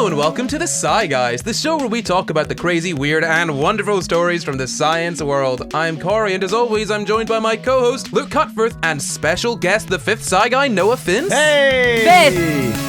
Hello and welcome to the Sci Guys, the show where we talk about the crazy, weird, and wonderful stories from the science world. I'm Corey, and as always, I'm joined by my co-host, Luke Cutforth, and special guest, the fifth Sci Guy, NoahFinnce. Hey! Fifth!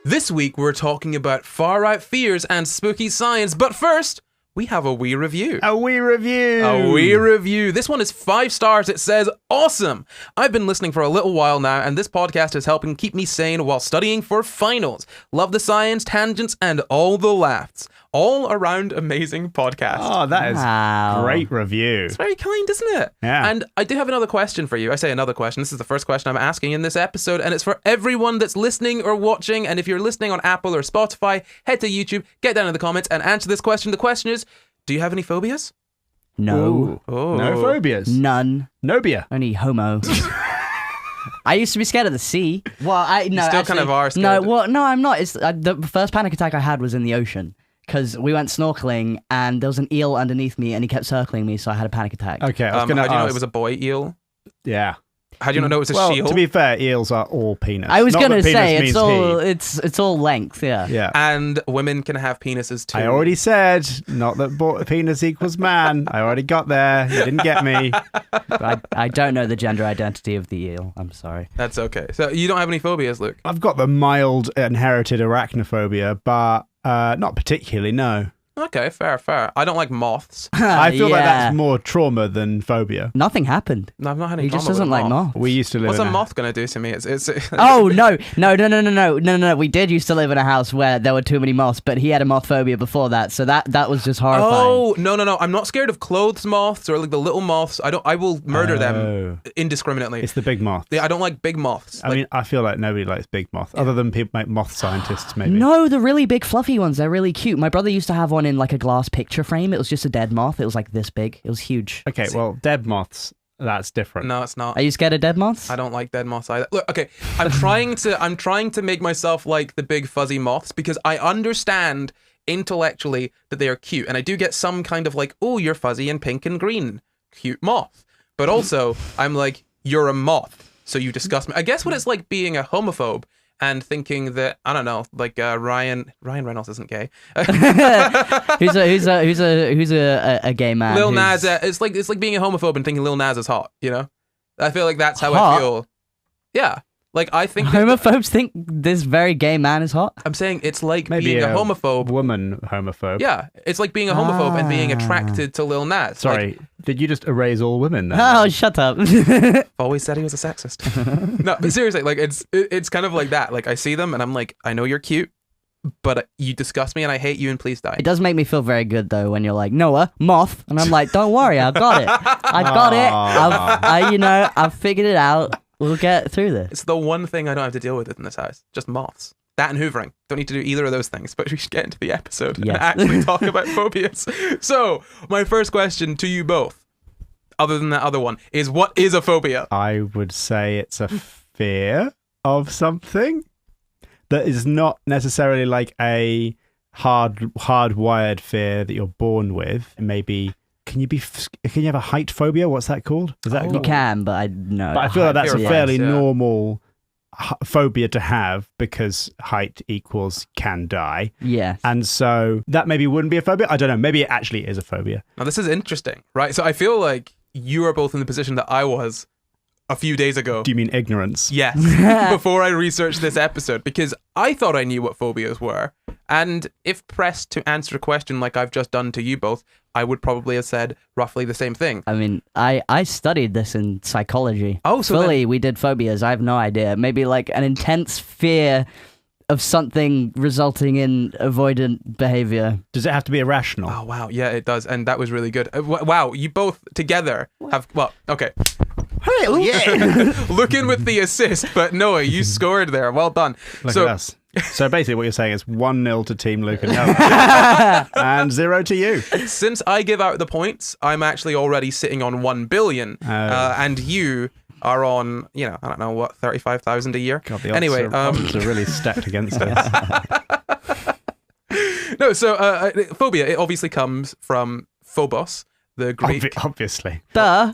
This week, we're talking about far-out fears and spooky science, but first, we have a wee review. A wee review. A wee review. This one is 5 stars. It says, awesome. I've been listening for a little while now, and this podcast is helping keep me sane while studying for finals. Love the science, tangents, and all the laughs. All around amazing podcast. Oh, that is Wow. great review. It's very kind, isn't it? Yeah. And I do have another question for you. I say another question. This is the first question I'm asking in this episode, and it's for everyone that's listening or watching. And if you're listening on Apple or Spotify, head to YouTube, get down in the comments, and answer this question. The question is, do you have any phobias? No. Ooh. Oh. No phobias. None. Nobia. Only homo. I used to be scared of the sea. Well, I no. You still actually, kind of are scared. No, well, no, I'm not. It's the first panic attack I had was in the ocean because we went snorkeling and there was an eel underneath me and he kept circling me, so I had a panic attack. Okay, I was going to how do you know ask. it was a boy eel? Yeah. How do you not know it was a Well, shield? to be fair, eels are all penis. I was Not gonna that penis say means it's all length. Yeah. he. Yeah. And women can have penises too. I already said, not that penis equals man. I already got there. You didn't get me. I don't know the gender identity of the eel. I'm sorry. That's okay. So you don't have any phobias, Luke? I've got the mild inherited arachnophobia, but not particularly, no. Okay, fair. I don't like moths. I feel like Yeah. that's more trauma than phobia. Nothing happened. No, I've not had any He just trauma with doesn't a like moth. moths. We used to live What's in a moth going to do to me? It's Oh no! We did used to live in a house where there were too many moths, but he had a moth phobia before that, so that was just horrifying. Oh, no. I'm not scared of clothes moths or like the little moths. I will murder them Oh. indiscriminately. It's the big moth. Yeah, I don't like big moths. I mean, I feel like nobody likes big moth, other than people like moth scientists, maybe. No, the really big fluffy ones, they're really cute. My brother used to have one in like a glass picture frame. It was just a dead moth. It was like this big. It was huge. Okay, well, dead moths, that's different. No, it's not. Are you scared of dead moths? I don't like dead moths either. Look, okay, I'm trying to make myself like the big fuzzy moths because I understand intellectually that they are cute, and I do get some kind of like, oh, you're fuzzy and pink and green, cute moth. But also, I'm like, you're a moth, so you disgust me. I guess what it's like being a homophobe and thinking that, I don't know, like Ryan Reynolds isn't gay. who's a gay man? Lil who's- Nas, it's like being a homophobe and thinking Lil Nas is hot. You know, I feel like that's how I Hot? feel. Yeah, like I think that- Homophobes think this very gay man is hot. I'm saying it's like Maybe being a homophobe. Woman homophobe. Yeah, it's like being a homophobe and being Ah. attracted to Lil Nas. Sorry, did you just erase all women then? Oh, shut up. Like, always said he was a sexist. No, but seriously, like it's kind of like that. Like I see them and I'm like, I know you're cute, but you disgust me and I hate you and please die. It does make me feel very good though when you're like, Noah, moth, and I'm like, don't worry, I got it. I got it. I've figured it out. We'll get through this. It's the one thing I don't have to deal with in this house. Just moths. That and hoovering. Don't need to do either of those things, but we should get into the episode Yes. and actually talk about phobias. So, my first question to you both, other than that other one, is what is a phobia? I would say it's a fear of something that is not necessarily like a hardwired fear that you're born with. Maybe can you have a height phobia? What's that called? Is that You can, but I no. But I feel like that's a Fear of fairly heights, yeah. normal phobia to have because height equals can die. Yeah. And so that maybe wouldn't be a phobia. I don't know. Maybe it actually is a phobia. Now, this is interesting, right? So, I feel like you are both in the position that I was a few days ago. Do you mean ignorance? Yes, before I researched this episode, because I thought I knew what phobias were. And if pressed to answer a question like I've just done to you both, I would probably have said roughly the same thing. I mean, I studied this in psychology. Oh, so fully, we did phobias. I have no idea. Maybe like an intense fear of something resulting in avoidant behavior. Does it have to be irrational? Oh, wow. Yeah, it does. And that was really good. Wow, you both together have, well, okay. Hell yeah! Look in with the assist, but Noah, you scored there. Well done. Look So at us. So basically what you're saying is 1-0 to Team Luke and Noah. And 0 to you. since I give out the points, I'm actually already sitting on 1 billion. And you are on, I don't know, what, 35,000 a year? God, the Anyway, odds are really stacked against us. No, so phobia, it obviously comes from phobos, the Greek. Obviously. Duh.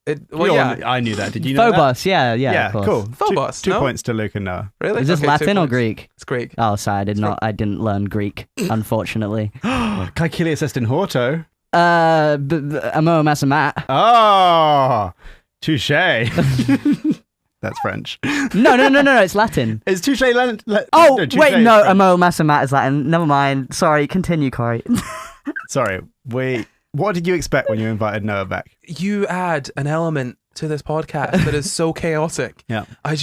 I knew that. Did you know that? Phobos, yeah, Yeah, of course. cool. Phobos, Two no? points to Luke and Noah. Really? Is this Okay, 2 Latin or points. Greek? It's Greek. Oh, sorry, I didn't learn Greek, unfortunately. Caecilius est in horto. Amo masamat. Oh, touche. That's French. No, it's Latin. Is touche Oh, touche wait, is no, French. amo masamat is Latin. Never mind. Sorry, continue, Corey. Sorry, what did you expect when you invited Noah back? You add an element to this podcast that is so chaotic. Yeah. I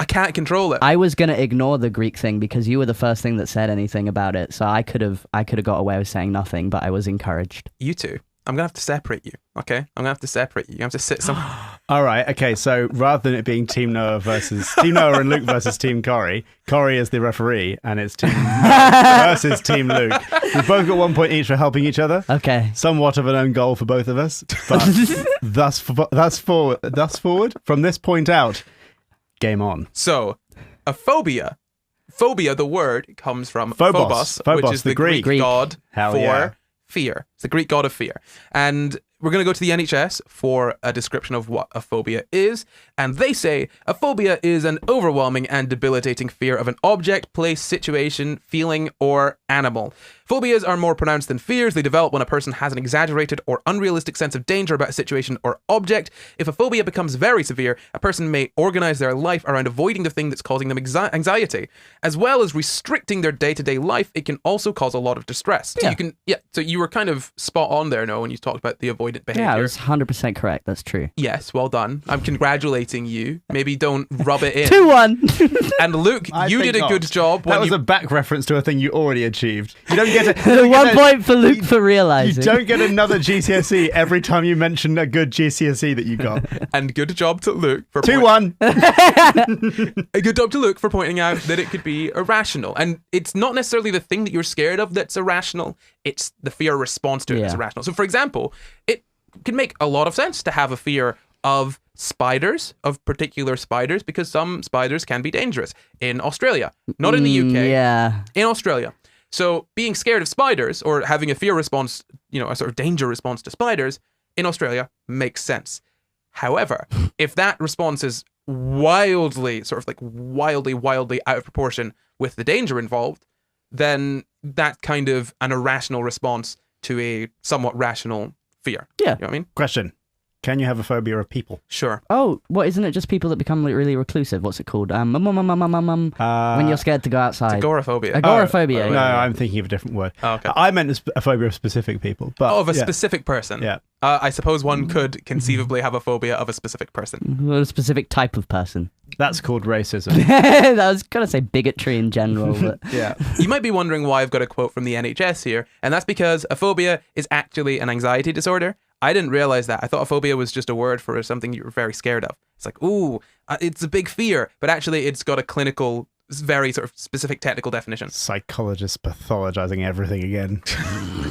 can't control it. I was gonna ignore the Greek thing because you were the first thing that said anything about it, so I could have got away with saying nothing, but I was encouraged. You two. I'm going to have to separate you, okay? I'm going to have to separate you. You have to sit somewhere. All right, okay, so rather than it being Team Noah and Luke versus Team Corey is the referee, and it's Team Noah versus Team Luke. We've both got 1 point each for helping each other. Okay. Somewhat of an own goal for both of us, but thus forward, from this point out, game on. So, a phobia. Phobia, the word, comes from Phobos, which is the Greek god Hell for yeah. fear. It's the Greek god of fear. And we're going to go to the NHS for a description of what a phobia is. And they say a phobia is an overwhelming and debilitating fear of an object, place, situation, feeling, or animal. Phobias are more pronounced than fears. They develop when a person has an exaggerated or unrealistic sense of danger about a situation or object. If a phobia becomes very severe, a person may organize their life around avoiding the thing that's causing them anxiety. As well as restricting their day-to-day life, it can also cause a lot of distress. So so you were kind of spot on there, Noah, when you talked about the avoidant behavior. Yeah, I was 100% correct. That's true. Yes, well done. I'm congratulating you. Maybe don't rub it in. 2-1. And Luke, you think did a not. good job. That was you... a back reference to a thing you already achieved. You don't get it. 1 point for Luke for You realizing. don't get another GCSE every time you mention a good GCSE that you got. And good job to Luke for 2-1. A good job to Luke for pointing out that it could be irrational. And it's not necessarily the thing that you're scared of that's irrational. It's the fear response to it that's irrational. So, for example, it can make a lot of sense to have a fear of spiders, of particular spiders, because some spiders can be dangerous in Australia, not in the UK. Yeah. In Australia. So being scared of spiders or having a fear response, a sort of danger response to spiders in Australia makes sense. However, if that response is wildly out of proportion with the danger involved, then that's kind of an irrational response to a somewhat rational fear. Yeah. You know what I mean? Question. Can you have a phobia of people? Sure. Oh, what, isn't it just people that become really reclusive? What's it called? When you're scared to go outside. Agoraphobia. Agoraphobia. No, I'm thinking of a different word. Oh, okay. I meant a phobia of specific people. But Of a specific person. Yeah. I suppose one could conceivably have a phobia of a specific person. What a specific type of person. That's called racism. I was going to say bigotry in general, but Yeah. You might be wondering why I've got a quote from the NHS here, and that's because a phobia is actually an anxiety disorder. I didn't realize that. I thought a phobia was just a word for something you were very scared of. It's like, ooh, it's a big fear, but actually it's got a clinical, very sort of specific technical definition. Psychologists pathologizing everything again.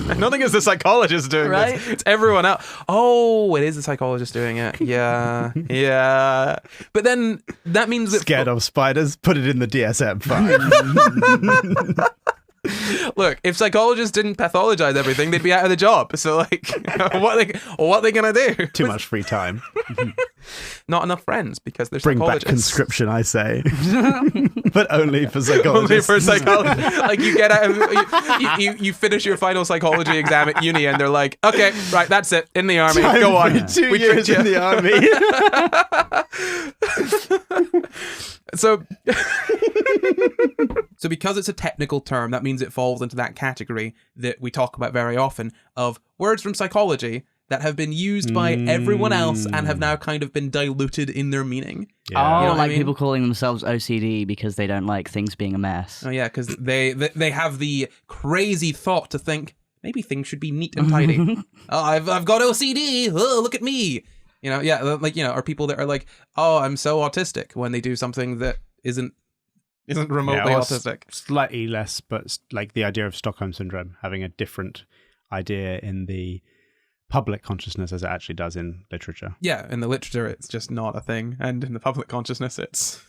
I don't think it's the psychologist doing Right? this. It's everyone else. Oh, it is the psychologist doing it. Yeah, yeah. But then that means that... Scared of spiders? Put it in the DSM-5. Look, if psychologists didn't pathologize everything, they'd be out of the job. So, like, what are they gonna do? Too much free time. Not enough friends because they're Bring back psychologists. conscription, I say. But only for psychologists. Only for psychology. Like, you get out of, you finish your final psychology exam at uni and they're like, okay, right, that's it, in the army, Time go for on. 2 We years tricked in you. the army. So because it's a technical term, that means it falls into that category that we talk about very often of words from psychology that have been used by everyone else and have now kind of been diluted in their meaning. Yeah. Oh, You know what I like mean? people calling themselves OCD because they don't like things being a mess. Oh yeah, because they have the crazy thought to think maybe things should be neat and tidy. Oh, I've got OCD. Oh, look at me. Or people that are like, oh, I'm so autistic when they do something that isn't remotely or autistic. Slightly less, but like the idea of Stockholm Syndrome, having a different idea in the public consciousness as it actually does in literature. Yeah, in the literature, it's just not a thing. And in the public consciousness, it's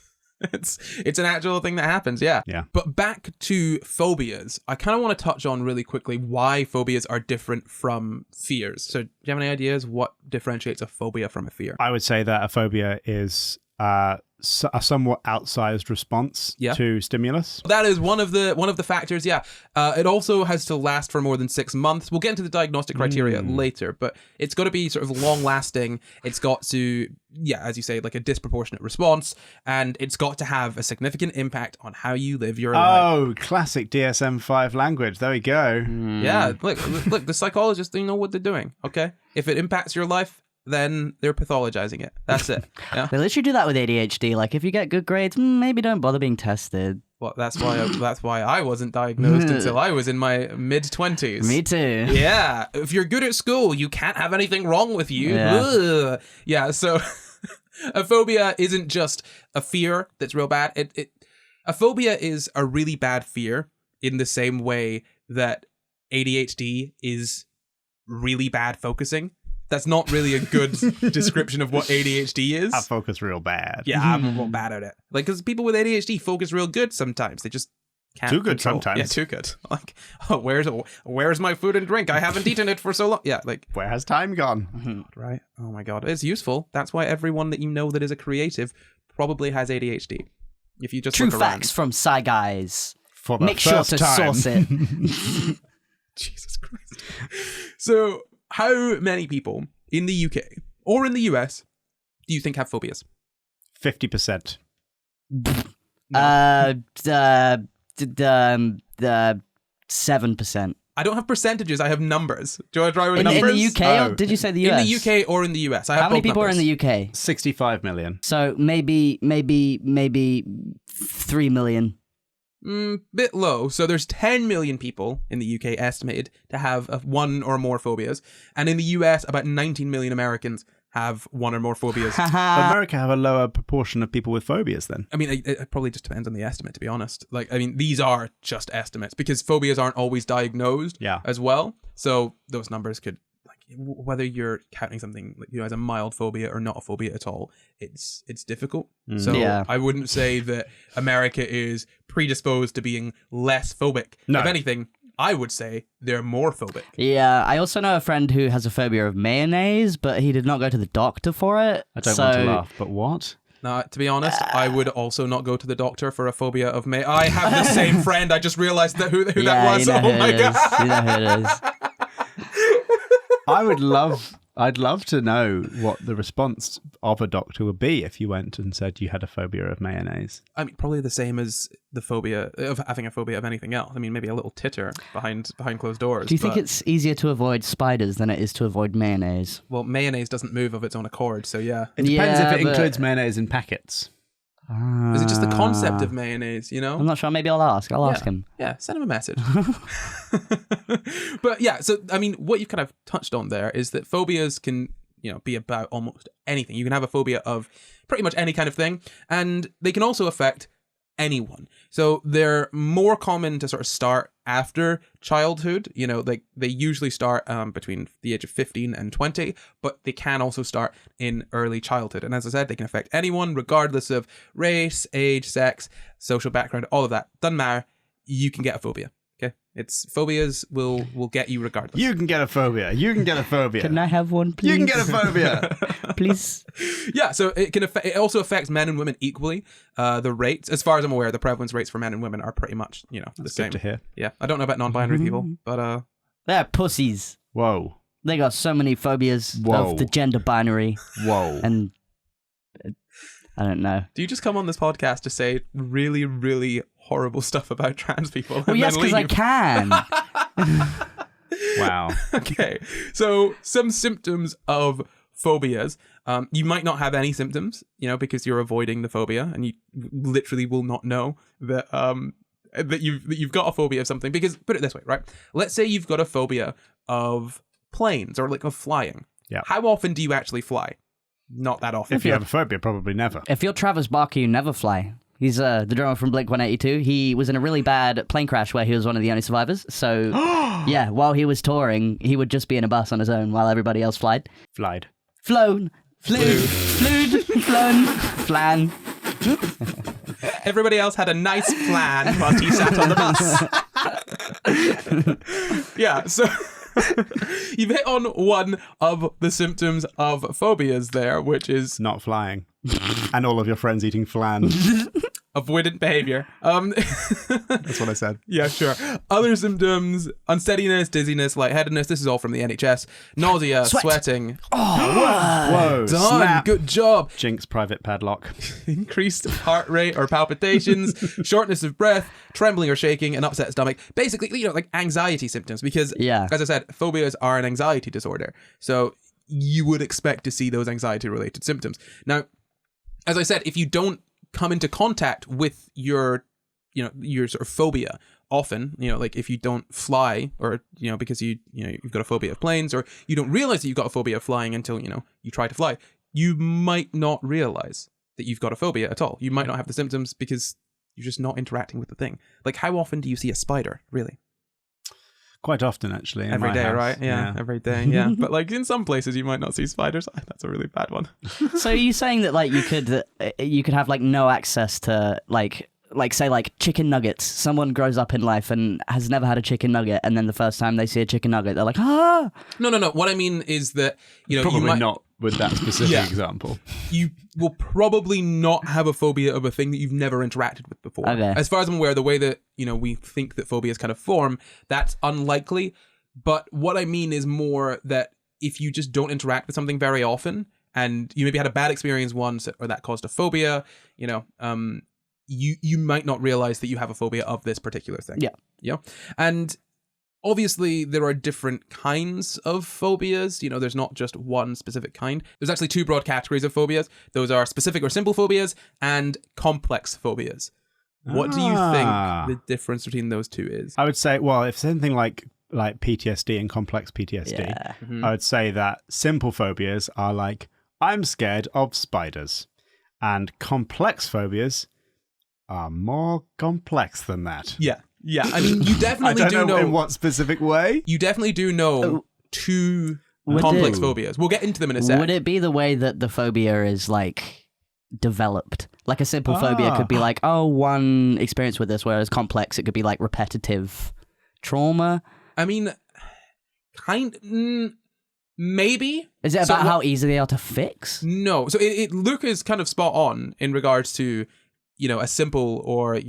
It's an actual thing that happens, yeah. Yeah. But back to phobias, I kind of want to touch on really quickly why phobias are different from fears. So do you have any ideas what differentiates a phobia from a fear? I would say that a phobia is a somewhat outsized response to stimulus. That is one of the factors, yeah. It also has to last for more than 6 months. We'll get into the diagnostic criteria later, but it's got to be sort of long-lasting. It's got to, as you say, like a disproportionate response, and it's got to have a significant impact on how you live your life. Oh, classic DSM-5 language. There we go. Yeah, look, the psychologists, they know what they're doing, okay? If it impacts your life, then they're pathologizing it. That's it. Yeah. They literally do that with ADHD. Like, if you get good grades, maybe don't bother being tested. Well, that's why I wasn't diagnosed until I was in my mid-20s. Me too. Yeah. If you're good at school, you can't have anything wrong with you. Yeah, so a phobia isn't just a fear that's real bad. A phobia is a really bad fear in the same way that ADHD is really bad focusing. That's not really a good description of what ADHD is. I focus real bad. Yeah, I'm real bad at it. Like, because people with ADHD focus real good sometimes. They just can't. Too good control. sometimes. Yeah, too good. Like, oh, where's my food and drink? I haven't eaten it for so long. Yeah, like. Where has time gone? Right. Oh my God. It's useful. That's why everyone that you know that is a creative probably has ADHD. If you just True look facts around. from Sci Guys. For the Make sure first to time. source it. Jesus Christ. So, how many people in the UK or in the US do you think have phobias? 50%. 7%. I don't have percentages. I have numbers. Do you want to try with In numbers? the UK, or did you say the US? In the UK or in the US? I have How many both people numbers. are in the UK? 65 million. So maybe 3 million. Bit low. So there's 10 million people in the UK estimated to have one or more phobias. And in the US, about 19 million Americans have one or more phobias. America have a lower proportion of people with phobias then. I mean, it probably just depends on the estimate, to be honest. Like, I mean, these are just estimates because phobias aren't always diagnosed as well. So those numbers could, like, whether you're counting something like, as a mild phobia or not a phobia at all, it's difficult. So I wouldn't say that America is predisposed to being less phobic. No. If anything, I would say they're more phobic. Yeah, I also know a friend who has a phobia of mayonnaise, but he did not go to the doctor for it. I don't want to laugh, but what? Now, to be honest, I would also not go to the doctor for a phobia of I have the same friend. I just realized who that was. You know Oh my God. You know who it is. I'd love to know what the response of a doctor would be if you went and said you had a phobia of mayonnaise. I mean, probably the same as the phobia of having a phobia of anything else. I mean, maybe a little titter behind closed doors. Do you think it's easier to avoid spiders than it is to avoid mayonnaise? Well, mayonnaise doesn't move of its own accord, so yeah. It depends if it but- includes mayonnaise in packets. Is it just the concept of mayonnaise, I'm not sure. Maybe I'll ask. I'll ask him. Yeah, send him a message. But yeah, so I mean, what you've kind of touched on there is that phobias can, be about almost anything. You can have a phobia of pretty much any kind of thing, and they can also affect anyone. So they're more common to sort of start after childhood. They usually start between the age of 15 and 20, but they can also start in early childhood. And as I said, they can affect anyone regardless of race, age, sex, social background, all of that. Doesn't matter. You can get a phobia. Okay, it's phobias will get you regardless. You can get a phobia. You can get a phobia. Can I have one, please? You can get a phobia. Please. Yeah, so it also affects men and women equally. The rates, as far as I'm aware, the prevalence rates for men and women are pretty much, the same. Good to hear. Yeah, I don't know about non-binary people, but They're pussies. Whoa. They got so many phobias Whoa. of the gender binary. Whoa. And I don't know. do you just come on this podcast to say really, really horrible stuff about trans people? Well, yes, because I can. Wow. Okay, so some symptoms of phobias. You might not have any symptoms, because you're avoiding the phobia, and you literally will not know that that you've got a phobia of something. Because put it this way, right? Let's say you've got a phobia of planes or like of flying. Yeah. How often do you actually fly? Not that often. If you have a phobia, probably never. If you're Travis Barker, you never fly. He's the drummer from Blink-182. He was in a really bad plane crash where he was one of the only survivors. So, yeah, while he was touring, he would just be in a bus on his own while everybody else flied. Flied. Flown. Flew. Flewed. Flown. Flan. Everybody else had a nice plan while he sat on the bus. Yeah, so you've hit on one of the symptoms of phobias there, which is Not flying. And all of your friends eating flan. avoidant behavior. That's what I said. Yeah, sure. Other symptoms: unsteadiness, dizziness, lightheadedness. This is all from the NHS. Nausea, sweating. Whoa. Done. Snap. Good job. Jinx private padlock. Increased heart rate or palpitations, shortness of breath, trembling or shaking, an upset stomach. Basically, like anxiety symptoms. Because, as I said, phobias are an anxiety disorder. So you would expect to see those anxiety-related symptoms. Now, as I said, if you don't come into contact with your sort of phobia often, like if you don't fly, or because you've got a phobia of planes, or you don't realize that you've got a phobia of flying until you try to fly, you might not realize that you've got a phobia at all. You might not have the symptoms because you're just not interacting with the thing. Like, how often do you see a spider, really? Quite often, actually. Every day, right? Yeah, every day. Yeah, but like in some places you might not see spiders. That's a really bad one. So are you saying that like you could have like no access to like say like chicken nuggets? Someone grows up in life and has never had a chicken nugget, and then the first time they see a chicken nugget, they're like, ah. No. What I mean is that Probably you might not with that specific example. You will probably not have a phobia of a thing that you've never interacted with before. Okay. As far as I'm aware, the way that we think that phobias kind of form, that's unlikely. But what I mean is more that if you just don't interact with something very often, and you maybe had a bad experience once, or that caused a phobia, you might not realize that you have a phobia of this particular thing. Yeah. And obviously, there are different kinds of phobias. There's not just one specific kind. There's actually two broad categories of phobias. Those are specific or simple phobias and complex phobias. What do you think the difference between those two is? I would say, well, if it's anything like PTSD and complex PTSD, I would say that simple phobias are like, I'm scared of spiders. And complex phobias are more complex than that. Yeah. I mean, you definitely I don't know in what specific way. You definitely do know two complex phobias. We'll get into them in a sec. Would it be the way that the phobia is like developed? Like a simple phobia could be like, one experience with this, whereas complex, it could be like repetitive trauma. I mean, maybe. Is it about how easy they are to fix? No. So Luke is kind of spot on in regards to, a simple or,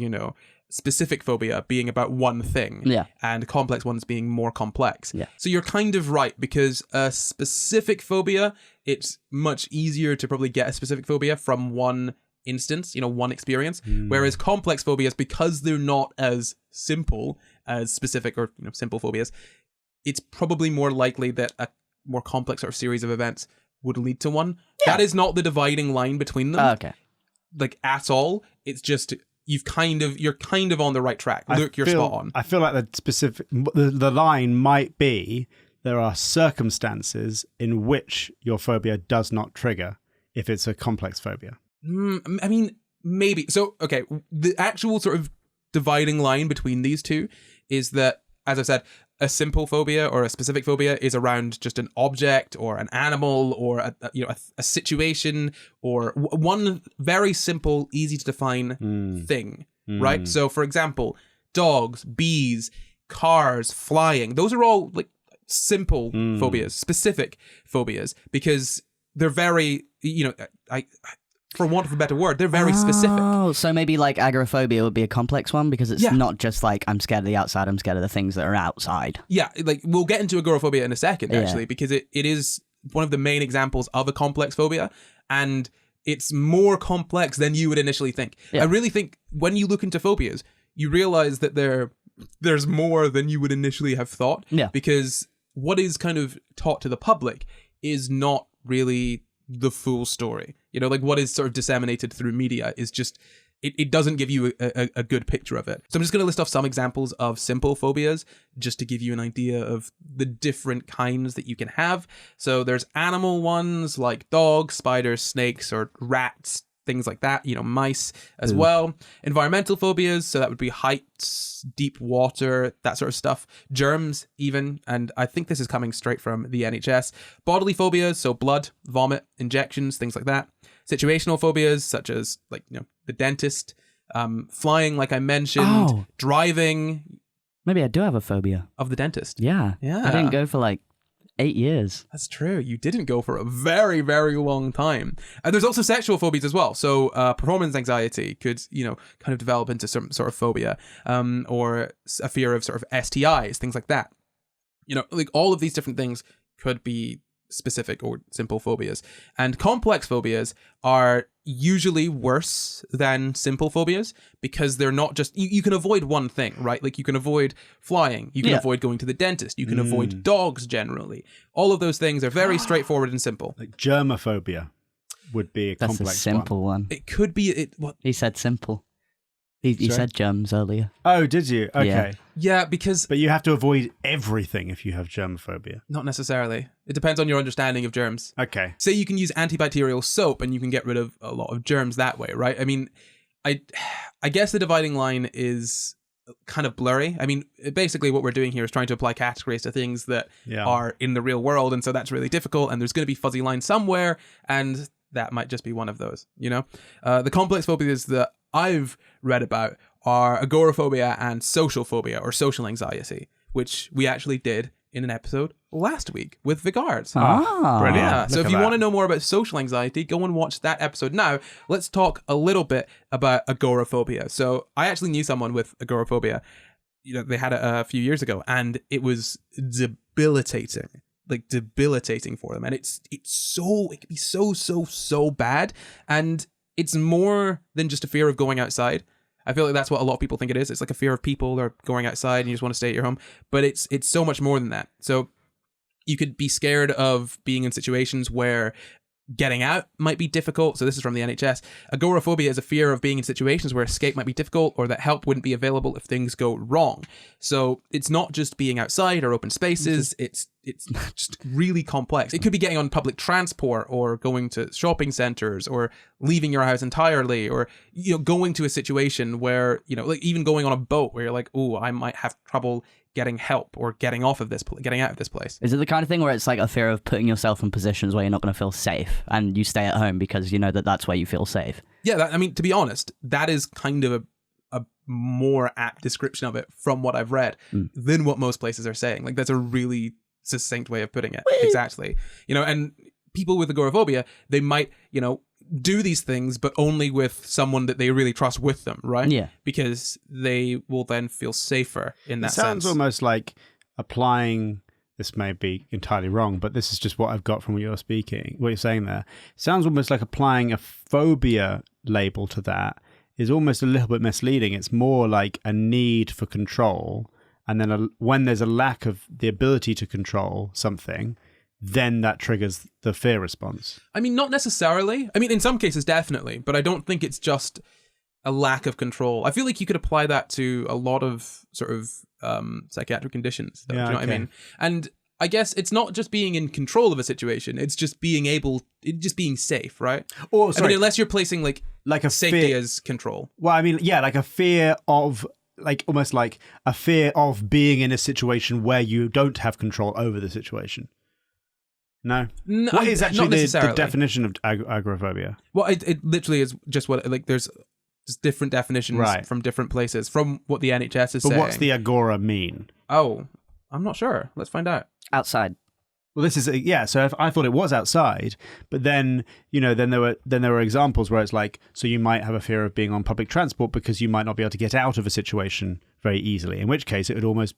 specific phobia being about one thing, and complex ones being more complex. So you're kind of right, because a specific phobia, it's much easier to probably get a specific phobia from one instance, one experience, whereas complex phobias, because they're not as simple as specific or simple phobias, it's probably more likely that a more complex sort of series of events would lead to one. That is not the dividing line between them. Okay. Like at all. It's just you're kind of on the right track. Luke, you're spot on. I feel like the line might be there are circumstances in which your phobia does not trigger if it's a complex phobia. I mean, maybe. So, okay, the actual sort of dividing line between these two is that, as I said, a simple phobia or a specific phobia is around just an object or an animal or a situation or one very simple, easy to define thing, right? So, for example, dogs, bees, cars, flying, those are all like simple phobias, specific phobias, because they're very, for want of a better word, they're very specific. Oh, so maybe like agoraphobia would be a complex one because it's not just like I'm scared of the outside, I'm scared of the things that are outside. Yeah, like we'll get into agoraphobia in a second, actually, because it is one of the main examples of a complex phobia, and it's more complex than you would initially think. I really think when you look into phobias, you realize that there's more than you would initially have thought. Yeah. Because what is kind of taught to the public is not really the full story. Like what is sort of disseminated through media is just, it doesn't give you a good picture of it. So I'm just going to list off some examples of simple phobias just to give you an idea of the different kinds that you can have. So there's animal ones like dogs, spiders, snakes, or rats, things like that, mice as well. Environmental phobias, so that would be heights, deep water, that sort of stuff. Germs even, and I think this is coming straight from the NHS. Bodily phobias, so blood, vomit, injections, things like that. Situational phobias, such as the dentist, Flying, like I mentioned, Oh. driving, Maybe I do have a phobia. of the dentist. Yeah. Yeah. I didn't go for like 8 years. That's true. You didn't go for a very, very long time. And there's also sexual phobias as well. So performance anxiety could, kind of develop into some sort of phobia, or a fear of sort of STIs, things like that. Like all of these different things could be specific or simple phobias. And complex phobias are usually worse than simple phobias because they're not just, you can avoid one thing, right? Like you can avoid flying, you can avoid going to the dentist, you can avoid dogs generally. All of those things are very straightforward and simple. Like germophobia would be a That's complex a simple one. It could be, He said simple. He said germs earlier. Oh, did you? Okay. yeah, because But you have to avoid everything if you have germophobia. not necessarily. It depends on your understanding of germs. Okay. Say you can use antibacterial soap and you can get rid of a lot of germs that way, right? I mean, I guess the dividing line is kind of blurry. I mean, basically what we're doing here is trying to apply categories to things that are in the real world, and so that's really difficult, and there's going to be fuzzy lines somewhere, and that might just be one of those, The complex phobias that I've read about are agoraphobia and social phobia, or social anxiety, which we actually did in an episode last week with Vigards. Brilliant. Yeah, so Look if at you that. want to know more about social anxiety, go and watch that episode now. Let's talk a little bit about agoraphobia. So I actually knew someone with agoraphobia. They had it a few years ago, and it was debilitating. Like debilitating for them. And it can be so bad. And it's more than just a fear of going outside. I feel like that's what a lot of people think it is. It's like a fear of people or going outside and you just want to stay at your home. But it's so much more than that. So you could be scared of being in situations where getting out might be difficult. So this is from the NHS. Agoraphobia is a fear of being in situations where escape might be difficult or that help wouldn't be available if things go wrong. So it's not just being outside or open spaces. It's just really complex. It could be getting on public transport or going to shopping centers or leaving your house entirely, or going to a situation where like even going on a boat where you're like, oh, I might have trouble getting help or getting out of this place. Is it the kind of thing where it's like a fear of putting yourself in positions where you're not going to feel safe and you stay at home because you know that that's where you feel safe? Yeah, to be honest, that is kind of a more apt description of it from what I've read than what most places are saying. Like that's a really succinct way of putting it. Exactly. And people with agoraphobia, they might, do these things, but only with someone that they really trust with them, right? Yeah. Because they will then feel safer in that It sounds sense. almost like applying, this may be entirely wrong, but this is just what I've got from what you're saying there. It sounds almost like applying a phobia label to that is almost a little bit misleading. It's more like a need for control. And then when there's a lack of the ability to control something, then that triggers the fear response. I mean, not necessarily. I mean, in some cases, definitely. But I don't think it's just a lack of control. I feel like you could apply that to a lot of sort of psychiatric conditions. Though, do you know what I mean? And I guess it's not just being in control of a situation. It's just being safe, right? Or, I mean, unless you're placing like a safety fear, as control. Well, I mean, yeah, like a fear of, like almost like a fear of being in a situation where you don't have control over the situation. No? What is actually the definition of agoraphobia? Well, it literally is just what, like, there's just different definitions from different places, from what the NHS is saying. But what's the agora mean? Oh, I'm not sure. Let's find out. Outside. Well, this is, so if I thought it was outside, but then, then there were examples where it's like, so you might have a fear of being on public transport because you might not be able to get out of a situation very easily, in which case it would almost,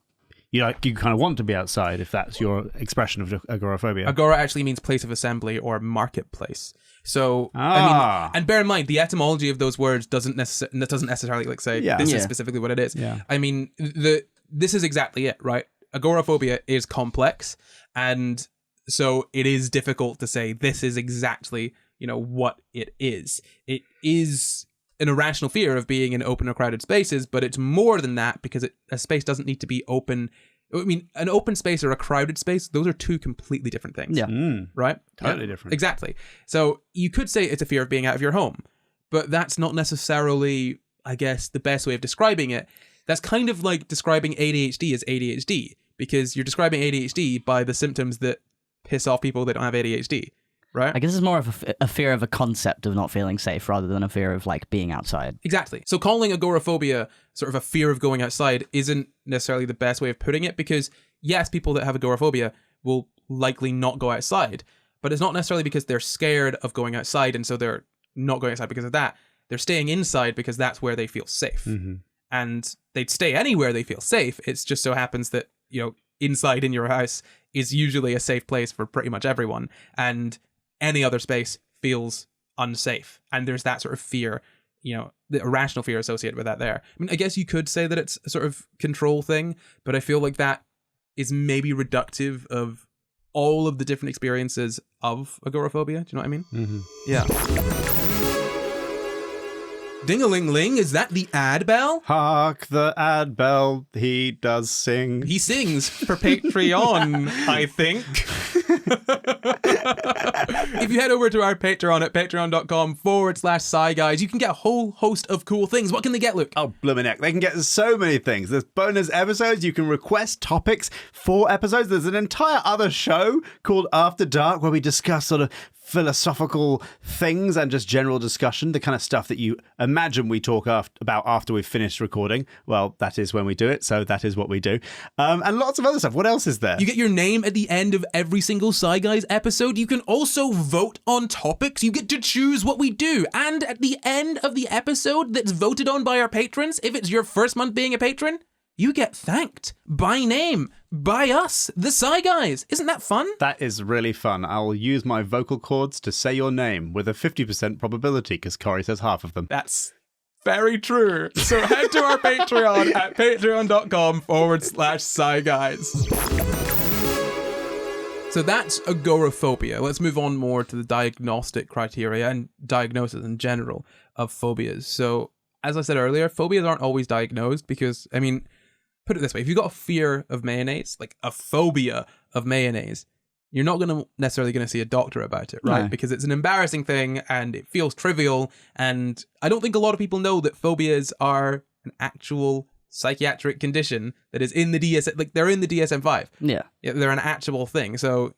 you kind of want to be outside if that's your expression of agoraphobia. Agora actually means place of assembly or marketplace. So, I mean, and bear in mind, the etymology of those words doesn't necessarily like say this is specifically what it is. Yeah. I mean, this is exactly it, right? Agoraphobia is complex, and so it is difficult to say this is exactly, what it is. It is an irrational fear of being in open or crowded spaces, but it's more than that because a space doesn't need to be open. I mean, an open space or a crowded space, those are two completely different things. Yeah. Right? Totally different. Exactly. So you could say it's a fear of being out of your home, but that's not necessarily, I guess, the best way of describing it. That's kind of like describing ADHD as ADHD, because you're describing ADHD by the symptoms that piss off people that don't have ADHD. right? I guess it's more of a fear of a concept of not feeling safe rather than a fear of like being outside. Exactly. So calling agoraphobia sort of a fear of going outside isn't necessarily the best way of putting it, because yes, people that have agoraphobia will likely not go outside, but it's not necessarily because they're scared of going outside and so they're not going outside because of that. They're staying inside because that's where they feel safe. And they'd stay anywhere they feel safe. It just so happens that, inside in your house is usually a safe place for pretty much everyone, and any other space feels unsafe. And there's that sort of fear, the irrational fear associated with that there. I mean, I guess you could say that it's a sort of control thing, but I feel like that is maybe reductive of all of the different experiences of agoraphobia. Do you know what I mean? Yeah. Ding-a-ling-ling, is that the ad bell? Hark the ad bell, he does sing. He sings for Patreon, I think. If you head over to our Patreon at patreon.com/Sci Guys, you can get a whole host of cool things. What can they get, Luke? Oh, bloomin' heck. They can get so many things. There's bonus episodes. You can request topics for episodes. There's an entire other show called After Dark where we discuss sort of philosophical things and just general discussion, the kind of stuff that you imagine we talk about after we've finished recording. Well, that is when we do it, so that is what we do. And lots of other stuff. What else is there? You get your name at the end of every single Sci Guys episode. You can also vote on topics. You get to choose what we do. And at the end of the episode that's voted on by our patrons, if it's your first month being a patron, you get thanked by name by us, the Sci Guys. Isn't that fun? That is really fun. I'll use my vocal cords to say your name with a 50% probability because Corey says half of them. That's very true. So head to our Patreon at patreon.com/Sci Guys. So that's agoraphobia. Let's move on more to the diagnostic criteria and diagnosis in general of phobias. So as I said earlier, phobias aren't always diagnosed because, put it this way, if you've got a fear of mayonnaise, like a phobia of mayonnaise, you're not necessarily going to see a doctor about it, right? No. Because it's an embarrassing thing and it feels trivial. And I don't think a lot of people know that phobias are an actual psychiatric condition that is in the DSM, like they're in the DSM-5. Yeah. They're an actual thing. So,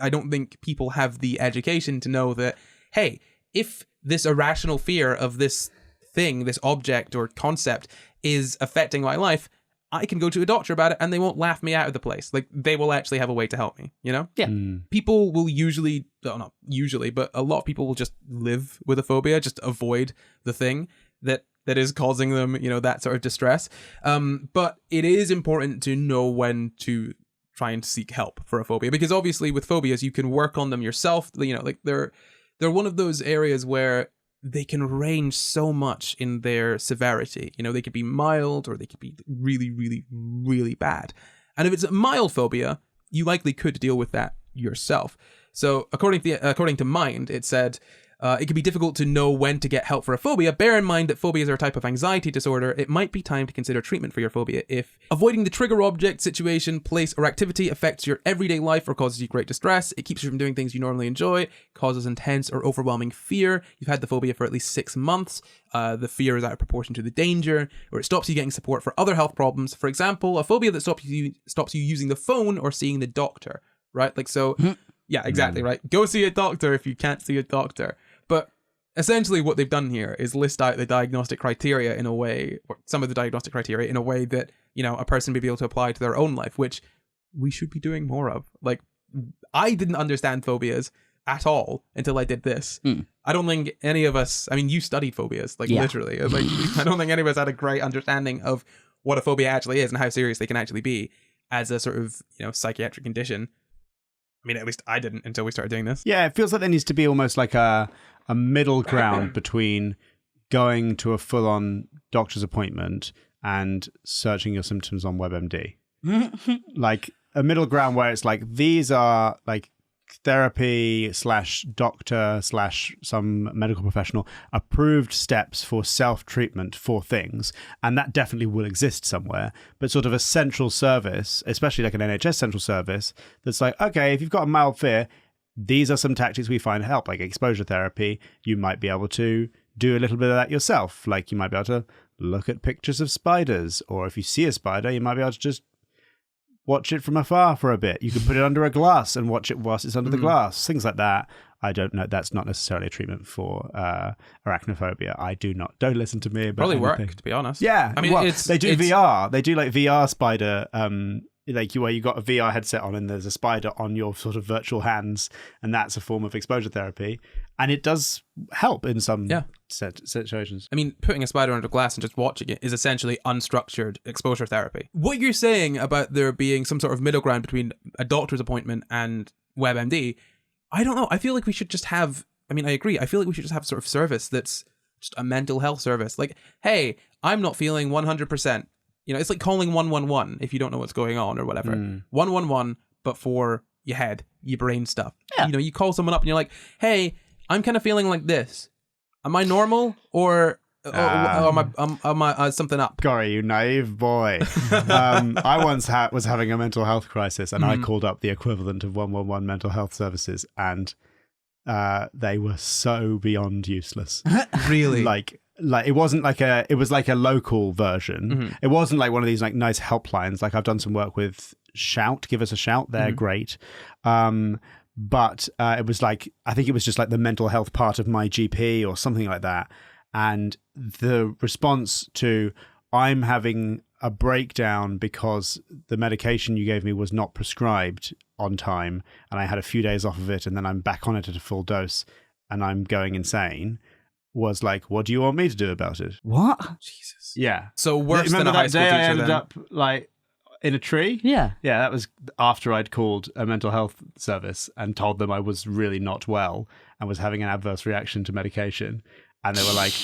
I don't think people have the education to know that, hey, if this irrational fear of this thing, this object or concept is affecting my life, I can go to a doctor about it and they won't laugh me out of the place. Like, they will actually have a way to help me, Yeah. People will usually, well, not usually, but a lot of people will just live with a phobia, just avoid the thing that is causing them, that sort of distress. But it is important to know when to try and seek help for a phobia, because obviously with phobias, you can work on them yourself. Like they're one of those areas where they can range so much in their severity. They could be mild or they could be really, really, really bad. And if it's a mild phobia, you likely could deal with that yourself. So according to Mind, it said, it can be difficult to know when to get help for a phobia. Bear in mind that phobias are a type of anxiety disorder. It might be time to consider treatment for your phobia if avoiding the trigger object, situation, place, or activity affects your everyday life or causes you great distress. It keeps you from doing things you normally enjoy, causes intense or overwhelming fear. You've had the phobia for at least 6 months. The fear is out of proportion to the danger, or it stops you getting support for other health problems. For example, a phobia that stops you using the phone or seeing the doctor, right? Like, so, yeah, exactly, right? Go see a doctor if you can't see a doctor. But essentially what they've done here is list out the diagnostic criteria in a way, or some of the diagnostic criteria in a way that, a person may be able to apply to their own life, which we should be doing more of. Like, I didn't understand phobias at all until I did this. I don't think any of us, you studied phobias, literally. Like, I don't think any of us had a great understanding of what a phobia actually is and how serious they can actually be as a sort of, psychiatric condition. At least I didn't until we started doing this. Yeah, it feels like there needs to be almost like a middle ground between going to a full-on doctor's appointment and searching your symptoms on WebMD. Like a middle ground where it's like, these are like therapy / doctor / some medical professional approved steps for self-treatment for things, and that definitely will exist somewhere, but sort of a central service, especially like an NHS central service, that's like, okay, if you've got a mild fear, these are some tactics we find help, like exposure therapy. You might be able to do a little bit of that yourself. Like, you might be able to look at pictures of spiders, or if you see a spider, you might be able to just watch it from afar for a bit. You could put it under a glass and watch it whilst it's under the glass. Things like that. I don't know. That's not necessarily a treatment for arachnophobia. I do not. Don't listen to me about Probably anything. work, to be honest. Yeah. I mean, they do VR. They do like VR spider, like where you got a VR headset on and there's a spider on your sort of virtual hands, and that's a form of exposure therapy. And it does help in some situations. I mean, putting a spider under glass and just watching it is essentially unstructured exposure therapy. What you're saying about there being some sort of middle ground between a doctor's appointment and WebMD, I don't know. I feel like we should just have, I mean, I agree. I feel like we should just have sort of service that's just a mental health service. Like, hey, I'm not feeling 100%. You know, it's like calling 111 if you don't know what's going on or whatever. 111, but for your head, your brain stuff. Yeah. You know, you call someone up and you're like, hey, I'm kind of feeling like this. Am I normal or am I something up? Gory, you naive boy. I once was having a mental health crisis, and I called up the equivalent of 111 mental health services, and they were so beyond useless. Really? Like it wasn't like it was like a local version. It wasn't like one of these like nice helplines. Like I've done some work with Shout, Give Us a Shout. They're great. But it was like, I think it was just like the mental health part of my GP or something like that. And the response to, I'm having a breakdown because the medication you gave me was not prescribed on time, and I had a few days off of it, and then I'm back on it at a full dose, and I'm going insane, was like, what do you want me to do about it? What? Jesus. Yeah. So worse than Remember a high that school day teacher I ended then? up like in a tree? Yeah. Yeah, that was after I'd called a mental health service and told them I was really not well and was having an adverse reaction to medication. And they were like,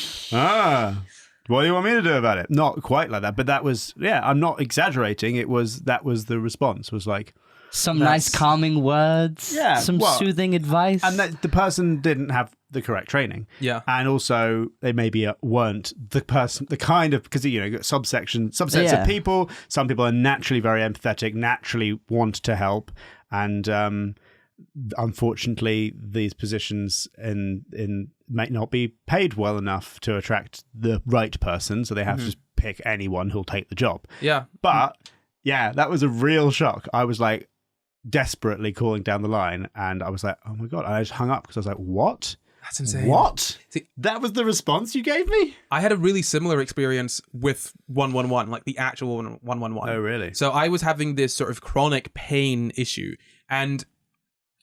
what do you want me to do about it? Not quite like that, but that was, I'm not exaggerating. That was the response, was like, some nice calming words. Yeah, Some soothing advice. and that the person didn't have the correct training. Yeah. And also they maybe weren't the person, the kind of, because, you know, you've got subsets Yeah. of people. Some people are naturally very empathetic, naturally want to help. And unfortunately, these positions in might not be paid well enough to attract the right person. So they have to just pick anyone who'll take the job. Yeah. But yeah, that was a real shock. I was like desperately calling down the line, and I was like, oh my God. And I just hung up because I was like, what? That's insane. What? See, That was the response you gave me? I had a really similar experience with 111, like the actual 111. Oh, really? So I was having this sort of chronic pain issue, and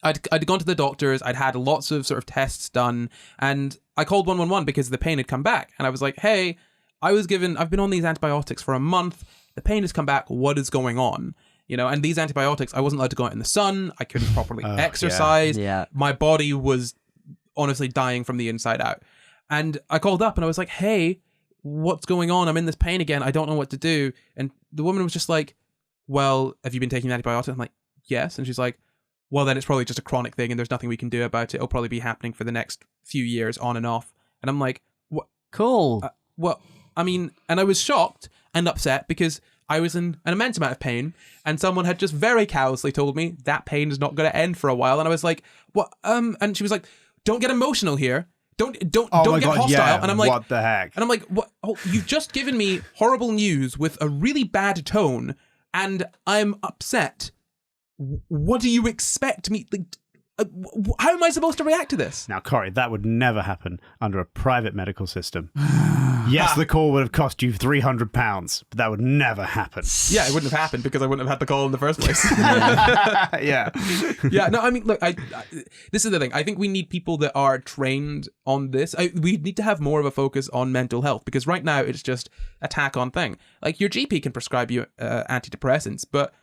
I'd gone to the doctors, I'd had lots of sort of tests done, and I called 111 because the pain had come back. And I was like, hey, I've been on these antibiotics for a month. The pain has come back. What is going on? You know, and these antibiotics, I wasn't allowed to go out in the sun. I couldn't properly exercise. Yeah. My body was honestly dying from the inside out. And I called up and I was like, hey, what's going on? I'm in this pain again. I don't know what to do. And the woman was just like, well, have you been taking antibiotics? I'm like, yes. And she's like, well, then it's probably just a chronic thing and there's nothing we can do about it. It'll probably be happening for the next few years on and off. And I'm like, what? Cool. Well, I mean, and I was shocked and upset because I was in an immense amount of pain, and someone had just very callously told me that pain is not going to end for a while. And I was like, what? And she was like, don't get emotional here. Don't get hostile. Yeah. And I'm like, what the heck? And I'm like, what? Oh, you've just given me horrible news with a really bad tone, and I'm upset. What do you expect me? How am I supposed to react to this? Now, Corey, that would never happen under a private medical system. Yes, the call would have cost you £300, but that would never happen. Yeah, it wouldn't have happened because I wouldn't have had the call in the first place. Yeah. Yeah, no, I mean, look, this is the thing. I think we need people that are trained on this. We need to have more of a focus on mental health, because right now it's just a tack-on thing. Like, your GP can prescribe you antidepressants, but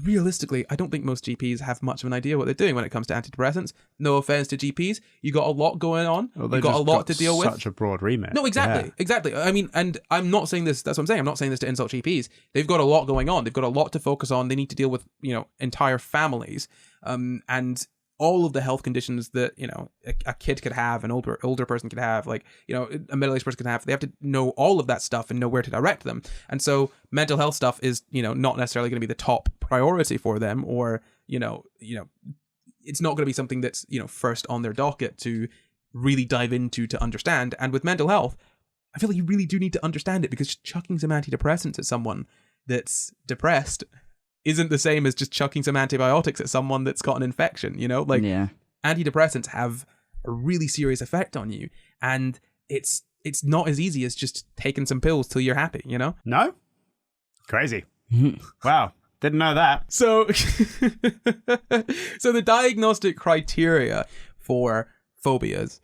realistically, I don't think most GPs have much of an idea what they're doing when it comes to antidepressants. No offense to GPs. You got a lot going on. Well, you got a lot to deal with. Such a broad remit. No, exactly. I mean, and I'm not saying this, that's what I'm saying. I'm not saying this to insult GPs. They've got a lot going on. They've got a lot to focus on. They need to deal with, you know, entire families. And all of the health conditions that, you know, a kid could have, an older person could have, like, you know, a middle-aged person could have. They have to know all of that stuff and know where to direct them. And so mental health stuff is, you know, not necessarily going to be the top priority for them, or, you know, it's not going to be something that's, you know, first on their docket to really dive into to understand. And with mental health, I feel like you really do need to understand it, because chucking some antidepressants at someone that's depressed isn't the same as just chucking some antibiotics at someone that's got an infection, you know? Like, Yeah. antidepressants have a really serious effect on you, and it's not as easy as just taking some pills till you're happy, you know? No? Crazy. Wow. Didn't know that. So, so the diagnostic criteria for phobias,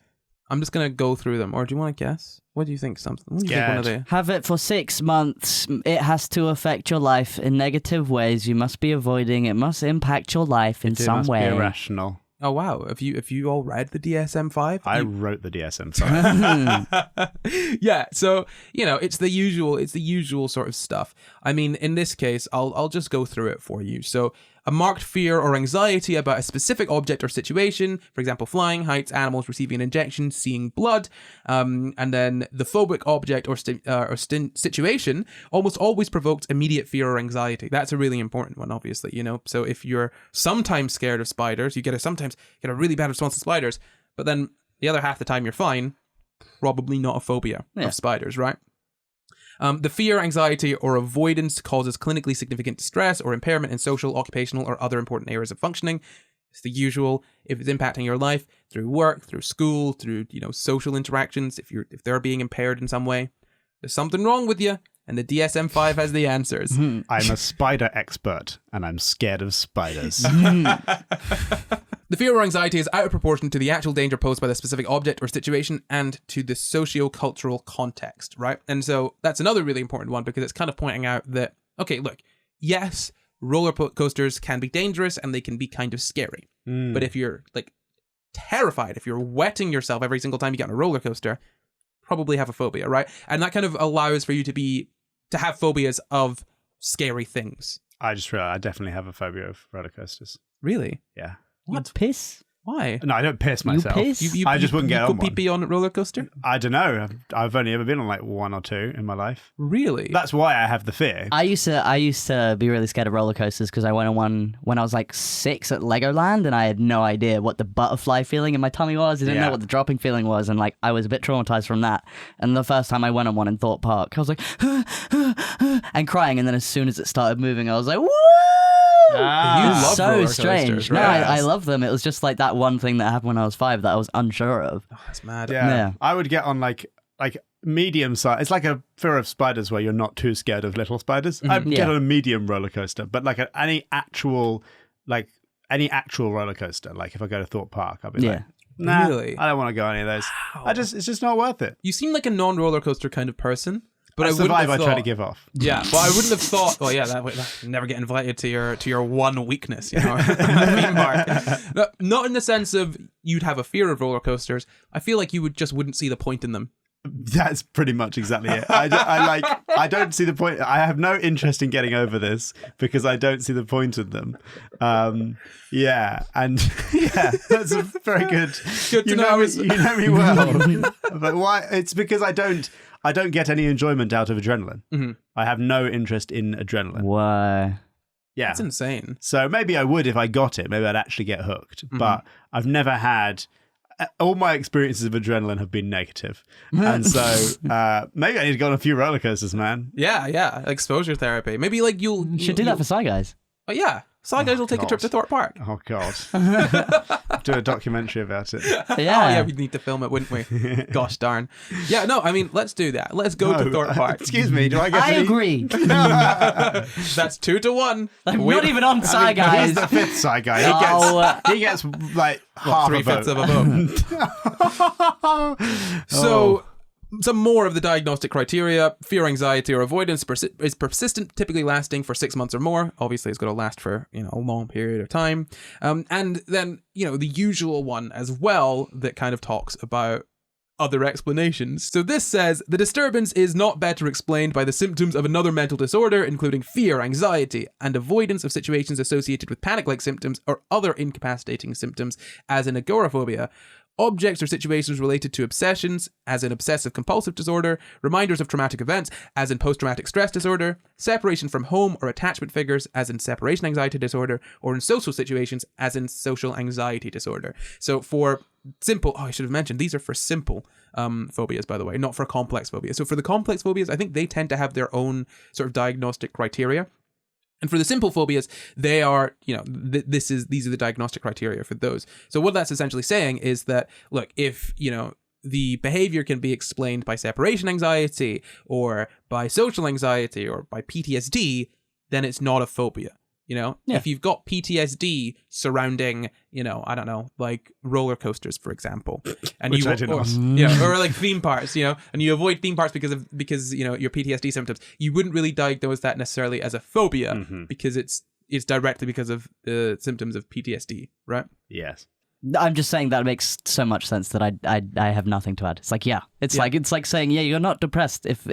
I'm just going to go through them. Or do you want to guess? What do you think? Something? What do you think one of the... Have it for 6 months. It has to affect your life in negative ways. You must be avoiding. It must impact your life in some way. It must be irrational. Oh wow! Have you all read the DSM-5? I wrote the DSM-5. Yeah, so it's the usual sort of stuff. I mean, in this case, I'll just go through it for you. So, a marked fear or anxiety about a specific object or situation, for example, flying, heights, animals, receiving an injection, seeing blood, and then the phobic object or situation almost always provokes immediate fear or anxiety. That's a really important one, obviously. So if you're sometimes scared of spiders, you sometimes get a really bad response to spiders, but then the other half the time you're fine. Probably not a phobia of spiders, right? The fear, anxiety, or avoidance causes clinically significant distress or impairment in social, occupational, or other important areas of functioning. It's the usual. If it's impacting your life through work, through school, through social interactions, if they're being impaired in some way, there's something wrong with you, and the DSM-5 has the answers. I'm a spider expert, and I'm scared of spiders. The fear or anxiety is out of proportion to the actual danger posed by the specific object or situation and to the socio-cultural context, right? And so that's another really important one, because it's kind of pointing out that, okay, look, yes, roller coasters can be dangerous and they can be kind of scary. But if you're terrified, if you're wetting yourself every single time you get on a roller coaster, probably have a phobia, right? And that kind of allows for you to have phobias of scary things. I just realized I definitely have a phobia of roller coasters. Really? Yeah. What? You piss? Why? No, I don't piss myself. You piss? I just wouldn't get on You one. could pee on a roller coaster? I don't know. I've only ever been on one or two in my life. Really? That's why I have the fear. I used to be really scared of roller coasters because I went on one when I was 6 at Legoland, and I had no idea what the butterfly feeling in my tummy was. I didn't know what the dropping feeling was, and I was a bit traumatized from that. And the first time I went on one in Thorpe Park, I was like and crying, and then as soon as it started moving, I was like, woo! You love So roller strange. coasters, No, right? I love them. It was just that one thing that happened when I was 5 that I was unsure of. Oh, that's mad. Yeah. I would get on like medium size. It's like a fear of spiders where you're not too scared of little spiders. I'd get on a medium roller coaster, but any actual roller coaster, if I go to Thorpe Park, I'll be like, nah, Really? I don't want to go on any of those. Wow. It's just not worth it. You seem like a non-roller coaster kind of person. But That's I the wouldn't vibe have I try thought- to give off. Yeah, but I wouldn't have thought. Well, yeah, that never get invited to your one weakness, theme park. Not in the sense of you'd have a fear of roller coasters. I feel like you wouldn't see the point in them. That's pretty much exactly it. I don't see the point. I have no interest in getting over this because I don't see the point in them. That's a very good. Good to know. You know me well. But why? It's because I don't get any enjoyment out of adrenaline. Mm-hmm. I have no interest in adrenaline. Why? Yeah, That's insane. so maybe I would if I got it. Maybe I'd actually get hooked. But I've never had. All my experiences of adrenaline have been negative, and so maybe I need to go on a few roller coasters, man. Yeah, exposure therapy. Maybe You should do that for Sci Guys. Oh yeah, Sci Guys will take a trip to Thorpe Park. Oh God, do a documentary about it. Yeah. Oh yeah, we'd need to film it, wouldn't we? Gosh darn. Yeah, no, I mean, let's do that. Let's go to Thorpe Park. Excuse me, do I get? I agree. That's 2-1. I'm not even on Sci He's Guys. the fifth Sci Guy. He gets half a 3/5 vote. of a vote. So, some more of the diagnostic criteria: fear, anxiety, or avoidance is persistent, typically lasting for 6 months or more. Obviously, it's going to last for a long period of time. And then the usual one as well that kind of talks about other explanations. So this says the disturbance is not better explained by the symptoms of another mental disorder, including fear, anxiety, and avoidance of situations associated with panic-like symptoms or other incapacitating symptoms, as in agoraphobia. Objects or situations related to obsessions, as in obsessive-compulsive disorder, reminders of traumatic events, as in post-traumatic stress disorder, separation from home or attachment figures, as in separation anxiety disorder, or in social situations, as in social anxiety disorder. So for simple, I should have mentioned, these are for simple phobias, by the way, not for complex phobias. So for the complex phobias, I think they tend to have their own sort of diagnostic criteria. And for the simple phobias, they are, these are the diagnostic criteria for those. So what that's essentially saying is that, look, if, the behavior can be explained by separation anxiety or by social anxiety or by PTSD, then it's not a phobia. If you've got PTSD surrounding, I don't know, like roller coasters, for example, and or like theme parks, and you avoid theme parks because your PTSD symptoms, you wouldn't really diagnose that necessarily as a phobia because it's directly because of the symptoms of PTSD, right? Yes. I'm just saying that makes so much sense that I have nothing to add. It's like, it's like saying, you're not depressed if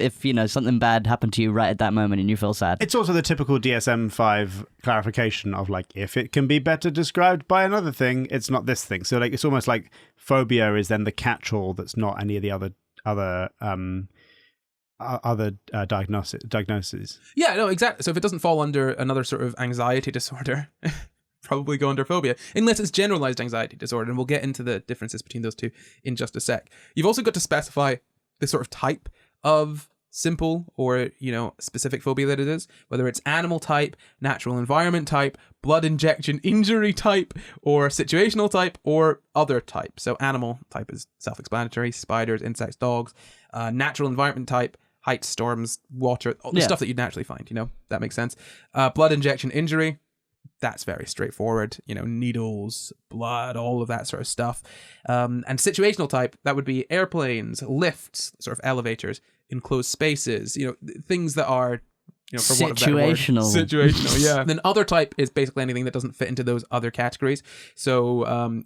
something bad happened to you right at that moment and you feel sad. It's also the typical DSM-5 clarification of like, if it can be better described by another thing, it's not this thing. So like, it's almost like phobia is then the catch-all that's not any of the other diagnoses. Yeah, no, exactly. So if it doesn't fall under another sort of anxiety disorder, probably go under phobia, unless it's generalized anxiety disorder, and we'll get into the differences between those two in just a sec. You've also got to specify the sort of type of simple or specific phobia that it is, whether it's animal type, natural environment type, blood injection injury type, or situational type, or other type. So animal type is self-explanatory: spiders, insects, dogs. Natural environment type: heights, storms, water, all the stuff that you'd naturally find. That makes sense. Blood injection injury, that's very straightforward, needles, blood, all of that sort of stuff. And situational type, that would be airplanes, lifts, sort of elevators, enclosed spaces, things that are, for want of a better word, situational, yeah. Then other type is basically anything that doesn't fit into those other categories. So,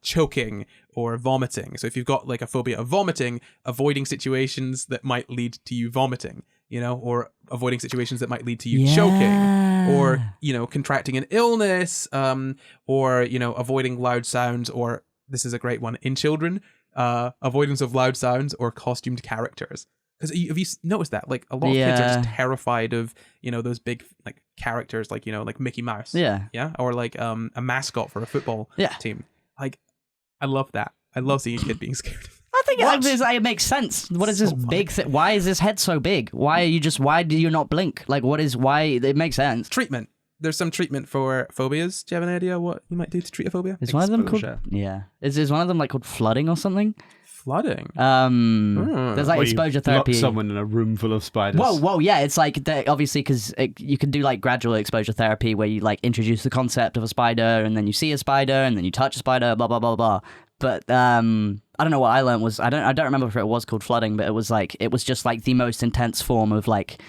choking or vomiting. So if you've got like a phobia of vomiting, avoiding situations that might lead to you vomiting, or avoiding situations that might lead to you choking, or, contracting an illness, or, avoiding loud sounds, or this is a great one in children, avoidance of loud sounds or costumed characters. Because have you noticed that? Like, a lot of kids are just terrified of, those big, like, characters, like, like Mickey Mouse. Yeah. Yeah? Or, like, a mascot for a football team. Like, I love that. I love seeing a kid being scared. I think it makes sense. What is this big thing? Why is his head so big? Why do you not blink? Like, why? It makes sense. Treatment. There's some treatment for phobias. Do you have an idea what you might do to treat a phobia? Is one of them called... Yeah. Is one of them, like, called flooding or something? Flooding? There's like exposure therapy. Lock someone in a room full of spiders. Whoa, yeah. It's like, obviously, because you can do like gradual exposure therapy where you like introduce the concept of a spider and then you see a spider and then you touch a spider, blah, blah, blah, blah. But I don't know what I learned was, I don't remember if it was called flooding, but it was just like the most intense form of like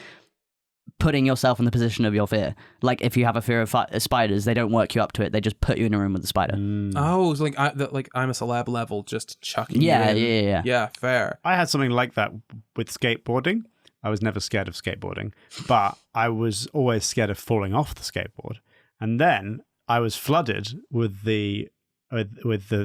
putting yourself in the position of your fear. Like, if you have a fear of spiders, they don't work you up to it. They just put you in a room with a spider. Oh, it's like I'm a celeb level, just chucking you in. Yeah. Yeah, fair. I had something like that with skateboarding. I was never scared of skateboarding, but I was always scared of falling off the skateboard. And then I was flooded with the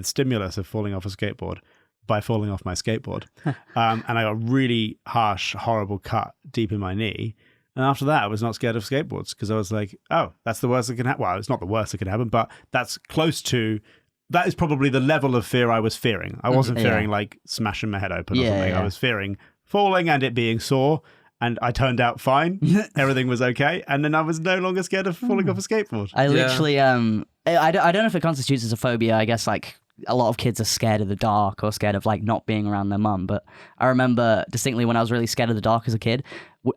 stimulus of falling off a skateboard by falling off my skateboard. And I got a really harsh, horrible cut deep in my knee. And after that, I was not scared of skateboards because I was like, oh, that's the worst that can happen. Well, it's not the worst that can happen, but that's close to... That is probably the level of fear I was fearing. I wasn't fearing like smashing my head open or something. I was fearing falling and it being sore. And I turned out fine. Everything was okay. And then I was no longer scared of falling off a skateboard. I literally... I don't know if it constitutes as a phobia. I guess like a lot of kids are scared of the dark or scared of like not being around their mum. But I remember distinctly when I was really scared of the dark as a kid,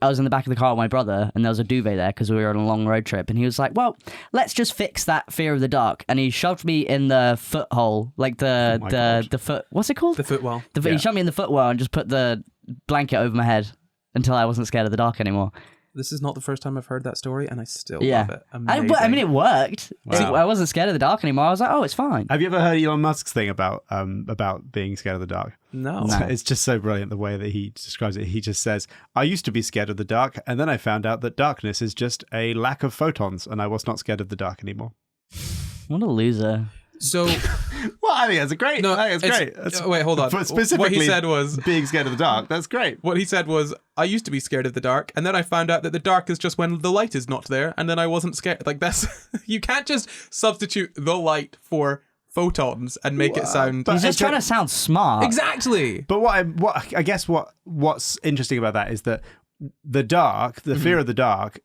I was in the back of the car with my brother and there was a duvet there because we were on a long road trip. And he was like, well, let's just fix that fear of the dark. And he shoved me in the foot hole, like the foot, what's it called? The footwell. He shoved me in the footwell and just put the blanket over my head until I wasn't scared of the dark anymore. This is not the first time I've heard that story, and I still love it. Amazing. I mean, it worked. Wow. I wasn't scared of the dark anymore. I was like, oh, it's fine. Have you ever heard Elon Musk's thing about being scared of the dark? No. It's just so brilliant the way that he describes it. He just says, I used to be scared of the dark, and then I found out that darkness is just a lack of photons, and I was not scared of the dark anymore. What a loser. So, well, I think that's great. No, I think it's great. Wait, hold on. Specifically, what he said was being scared of the dark. That's great. What he said was, I used to be scared of the dark, and then I found out that the dark is just when the light is not there, and then I wasn't scared. Like, that's you can't just substitute the light for photons and make it sound. He's just trying to sound smart. Exactly. But what I guess what's interesting about that is that the dark, the fear of the dark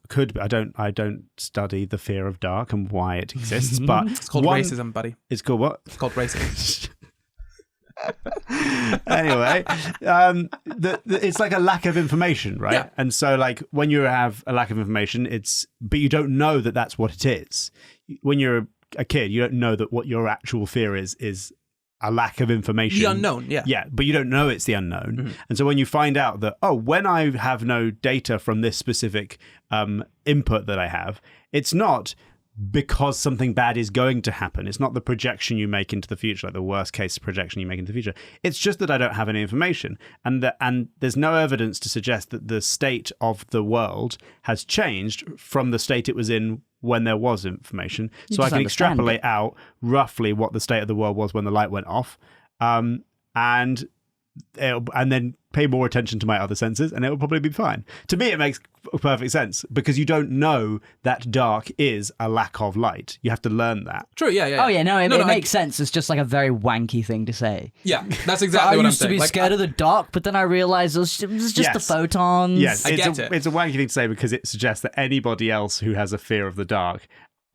could be, I don't study the fear of dark and why it exists, but It's called racism, buddy. It's called what? It's called racism. Anyway, it's like a lack of information, right? Yeah. And so like when you have a lack of information, but you don't know that that's what it is. When you're a kid, you don't know that what your actual fear is a lack of information. The unknown, yeah. Yeah, but you don't know it's the unknown. And so when you find out that, when I have no data from this specific input that I have, it's not because something bad is going to happen. It's not the projection you make into the future, like the worst case projection you make into the future. It's just that I don't have any information. And there's no evidence to suggest that the state of the world has changed from the state it was in when there was information. So I can extrapolate out roughly what the state of the world was when the light went off. And then pay more attention to my other senses, and it will probably be fine. To me, it makes perfect sense because you don't know that dark is a lack of light. You have to learn that. True, yeah. Oh, yeah, no, it makes sense. It's just like a very wanky thing to say. Yeah, that's exactly what I'm saying. I used to be scared of the dark, but then I realized it was just the photons. Yes, I get it. It's a wanky thing to say because it suggests that anybody else who has a fear of the dark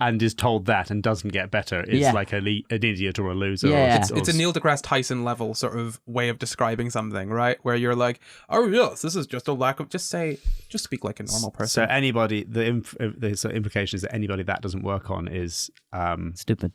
and is told that and doesn't get better is like an idiot or a loser. Yeah. It's a Neil deGrasse Tyson level sort of way of describing something, right? Where you're like, oh yes, this is just a lack of. Just speak like a normal person. So anybody, the implication is that anybody that doesn't work on is Stupid.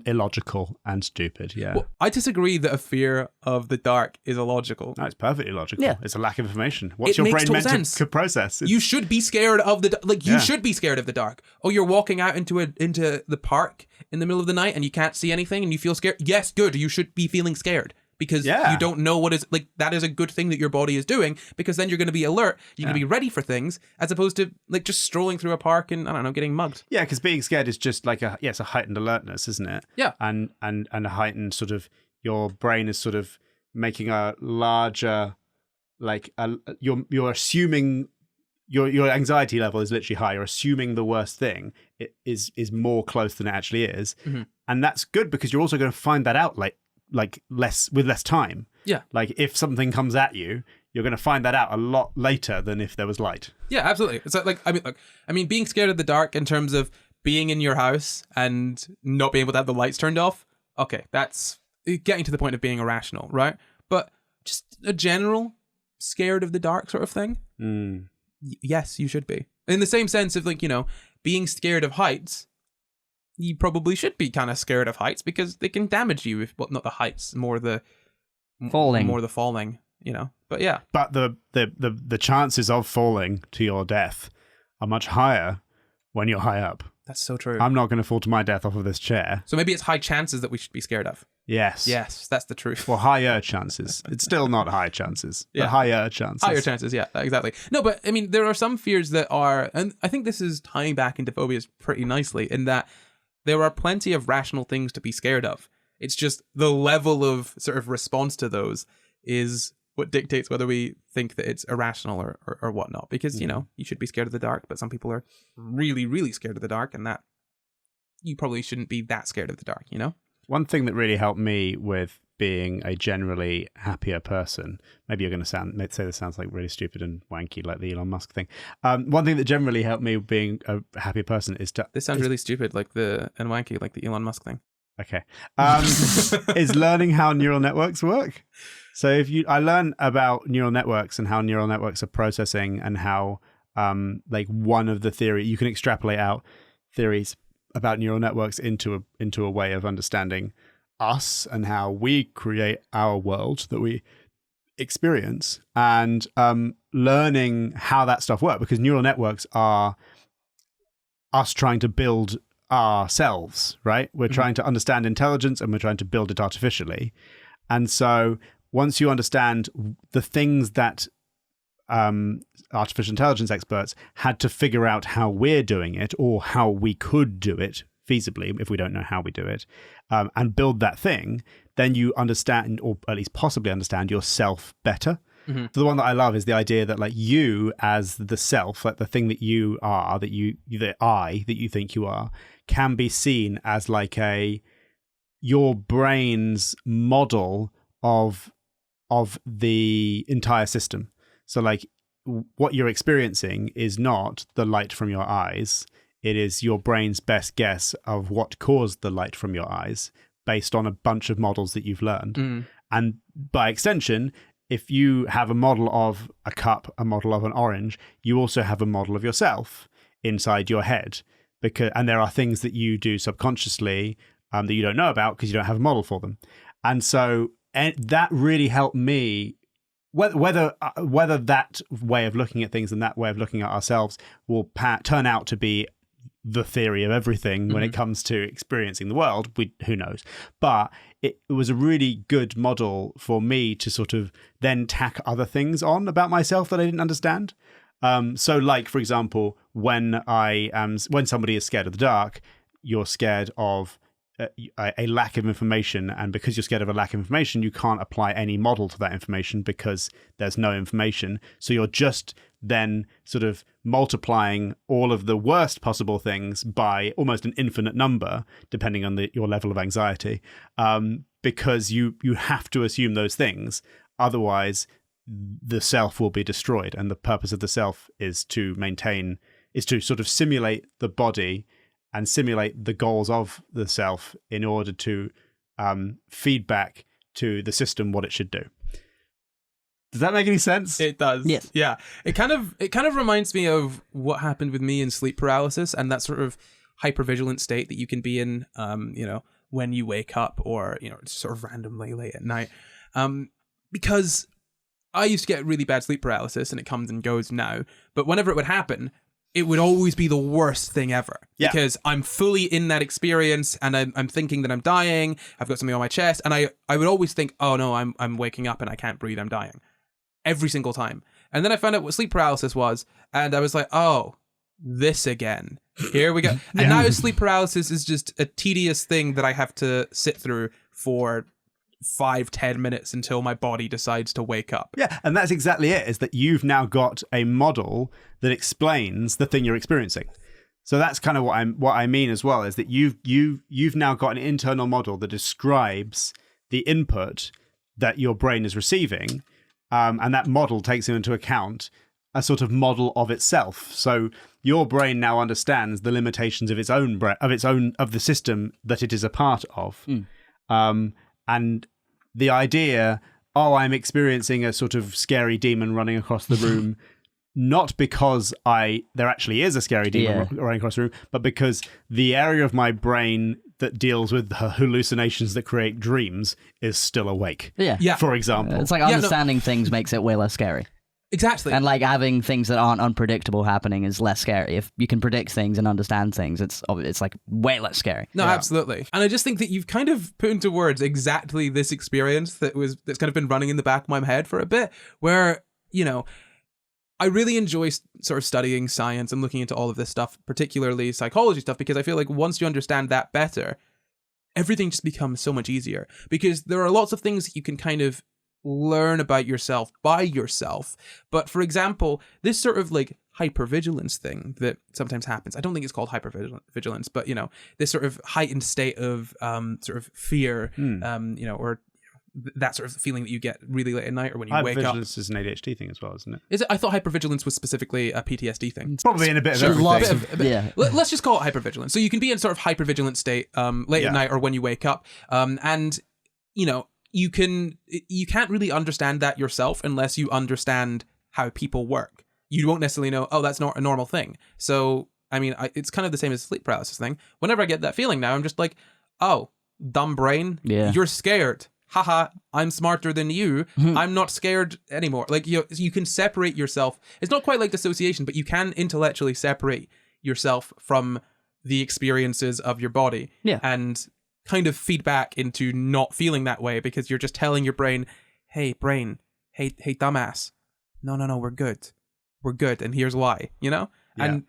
Illogical and stupid. Yeah. Well, I disagree that a fear of the dark is illogical. No, it's perfectly logical. Yeah. It's a lack of information. What's It your makes brain total meant sense. to process? You should be scared of you Yeah. should be scared of the dark. Oh, you're walking out into the park in the middle of the night and you can't see anything and you feel scared. Yes, good. You should be feeling scared because you don't know what is like. That is a good thing that your body is doing because then you're going to be alert. You're going to be ready for things as opposed to like just strolling through a park and I don't know, getting mugged. Yeah, because being scared is just like it's a heightened alertness, isn't it? Yeah. And a heightened sort of, your brain is sort of making a larger, you're assuming your anxiety level is literally high. You're assuming the worst thing is more close than it actually is. Mm-hmm. And that's good because you're also going to find that out like less time. Yeah. Like if something comes at you, you're going to find that out a lot later than if there was light. Yeah, absolutely. It's I mean, being scared of the dark in terms of being in your house and not being able to have the lights turned off. Okay, that's getting to the point of being irrational, right? But just a general scared of the dark sort of thing. Yes, you should be. In the same sense of being scared of heights. You probably should be kind of scared of heights because they can damage you. Not the heights, more the Falling. more the falling. But yeah. But the chances of falling to your death are much higher when you're high up. That's so true. I'm not going to fall to my death off of this chair. So maybe it's high chances that we should be scared of. Yes. Yes, that's the truth. Well, higher chances. It's still not high chances. Yeah. But higher chances. Higher chances, yeah, exactly. No, but I mean, there are some fears that are, and I think this is tying back into phobias pretty nicely in that there are plenty of rational things to be scared of. It's just the level of sort of response to those is what dictates whether we think that it's irrational or whatnot. Because, you should be scared of the dark, but some people are really, really scared of the dark, and that you probably shouldn't be that scared of the dark, One thing that really helped me with being a generally happier person, maybe you're going to say this sounds like really stupid and wanky, like the Elon Musk thing. One thing that generally helped me being a happier person is to... This sounds really stupid, and wanky, like the Elon Musk thing. Okay. Is learning how neural networks work. So I learn about neural networks and how neural networks are processing and how one of the theory, you can extrapolate out theories about neural networks into a way of understanding us and how we create our world that we experience, and learning how that stuff works, because neural networks are us trying to build ourselves, right? We're trying to understand intelligence and we're trying to build it artificially. And so once you understand the things that artificial intelligence experts had to figure out how we're doing it, or how we could do it feasibly if we don't know how we do it, and build that thing, then you understand, or at least possibly understand, yourself better. So the one that I love is the idea that you as the self, like the thing that you are, the I that you think you are, can be seen as your brain's model of the entire system. So what you're experiencing is not the light from your eyes. It is your brain's best guess of what caused the light from your eyes based on a bunch of models that you've learned. And by extension, if you have a model of a cup, a model of an orange, you also have a model of yourself inside your head. And there are things that you do subconsciously that you don't know about because you don't have a model for them. And so that really helped me. Whether that way of looking at things and that way of looking at ourselves will turn out to be the theory of everything when it comes to experiencing the world, who knows? But it was a really good model for me to sort of then tack other things on about myself that I didn't understand. So, like, for example, when somebody is scared of the dark, you're scared of a lack of information, and because you're scared of a lack of information, you can't apply any model to that information because there's no information. So you're just then sort of multiplying all of the worst possible things by almost an infinite number, depending on your level of anxiety, because you have to assume those things. Otherwise, the self will be destroyed, and the purpose of the self is to sort of simulate the body and simulate the goals of the self in order to feed back to the system what it should do. Does that make any sense? It does. Yes. Yeah. It kind of reminds me of what happened with me in sleep paralysis and that sort of hypervigilant state that you can be in, when you wake up or, sort of randomly late at night. Because I used to get really bad sleep paralysis and it comes and goes now. But whenever it would happen, it would always be the worst thing ever. Yeah. Because I'm fully in that experience and I'm thinking that I'm dying. I've got something on my chest. And I would always think, oh no, I'm waking up and I can't breathe. I'm dying. Every single time. And then I found out what sleep paralysis was. And I was like, oh, this again. Here we go. And now sleep paralysis is just a tedious thing that I have to sit through for 5-10 minutes until my body decides to wake up. Yeah, and that's exactly it, is that you've now got a model that explains the thing you're experiencing. So that's kind of what I mean as well, is that you've now got an internal model that describes the input that your brain is receiving, and that model takes into account a sort of model of itself. So your brain now understands the limitations of of the system that it is a part of. And the idea, I'm experiencing a sort of scary demon running across the room, not because there actually is a scary demon running across the room, but because the area of my brain that deals with the hallucinations that create dreams is still awake. Yeah. For example. It's like understanding things makes it way less scary. Exactly. And like having things that aren't unpredictable happening is less scary. If you can predict things and understand things, it's like way less scary. No, absolutely. And I just think that you've kind of put into words exactly this experience that's kind of been running in the back of my head for a bit, where, I really enjoy sort of studying science and looking into all of this stuff, particularly psychology stuff, because I feel like once you understand that better, everything just becomes so much easier, because there are lots of things that you can kind of learn about yourself by yourself. But for example, this sort of like hypervigilance thing that sometimes happens, I don't think it's called hypervigilance, but this sort of heightened state of sort of fear, or that sort of feeling that you get really late at night or when you wake up. Hypervigilance is an ADHD thing as well, isn't it? Is it? I thought hypervigilance was specifically a PTSD thing. Probably in a bit of everything. Yeah. Let's just call it hypervigilance. So you can be in sort of hypervigilant state late at night or when you wake up, and you can't really understand that yourself unless you understand how people work. You won't necessarily know, that's not a normal thing. So, I mean, it's kind of the same as the sleep paralysis thing. Whenever I get that feeling now, I'm just like, dumb brain, you're scared. Haha, I'm smarter than you. I'm not scared anymore. Like, you can separate yourself. It's not quite like dissociation, but you can intellectually separate yourself from the experiences of your body. Yeah. And kind of feedback into not feeling that way, because you're just telling your brain, hey dumbass, no, we're good, and here's why. And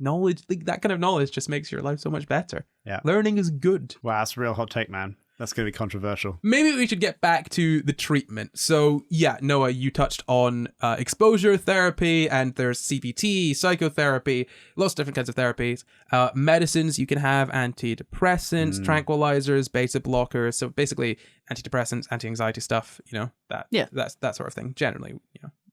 knowledge, like that kind of knowledge, just makes your life so much better. Learning is good. Wow, that's a real hot take, man. That's going to be controversial. Maybe we should get back to the treatment. So Noah, you touched on exposure therapy, and there's CBT, psychotherapy, lots of different kinds of therapies. Medicines, you can have antidepressants, tranquilizers, beta blockers. So basically antidepressants, anti-anxiety stuff, that's that sort of thing. Generally,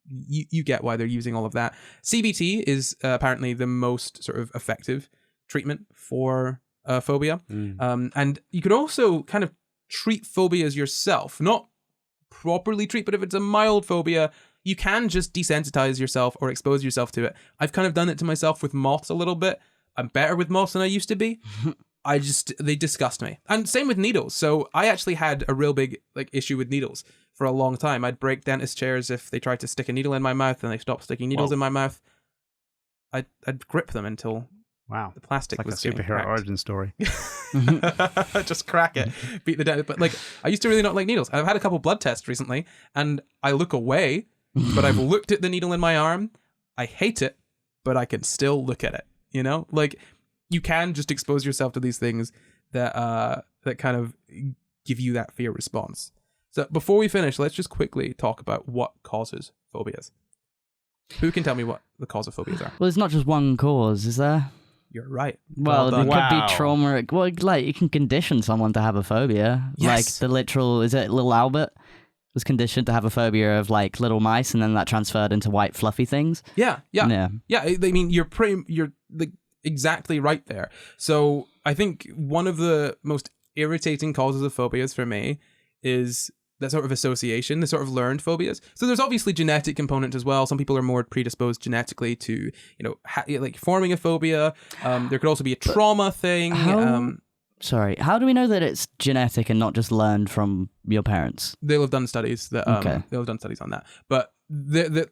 you get why they're using all of that. CBT is apparently the most sort of effective treatment for phobia. And you could also kind of treat phobias yourself, not properly treat, but if it's a mild phobia, you can just desensitize yourself or expose yourself to it. I've kind of done it to myself with moths a little bit. I'm better with moths than I used to be. They disgust me. And same with needles. So I actually had a real big issue with needles for a long time. I'd break dentist chairs if they tried to stick a needle in my mouth and they stopped sticking needles in my mouth. I'd grip them until wow, the plastic it's like was a superhero cracked. origin story. Just crack it, beat the dentist. But I used to really not like needles. I've had a couple blood tests recently, and I look away, but I've looked at the needle in my arm. I hate it, but I can still look at it. You know, you can just expose yourself to these things that kind of give you that fear response. So before we finish, let's just quickly talk about what causes phobias. Who can tell me what the cause of phobias are? Well, it's not just one cause, is there? You're right. Well, done. it could be trauma. Well, you can condition someone to have a phobia. Yes. The literal, is it little Albert was conditioned to have a phobia of little mice, and then that transferred into white fluffy things? Yeah. I mean, you're exactly right there. So I think one of the most irritating causes of phobias for me is that sort of association, the sort of learned phobias. So there's obviously genetic component as well. Some people are more predisposed genetically to, forming a phobia. There could also be a trauma thing. How do we know that it's genetic and not just learned from your parents? They'll have done studies that they'll have done studies on that. But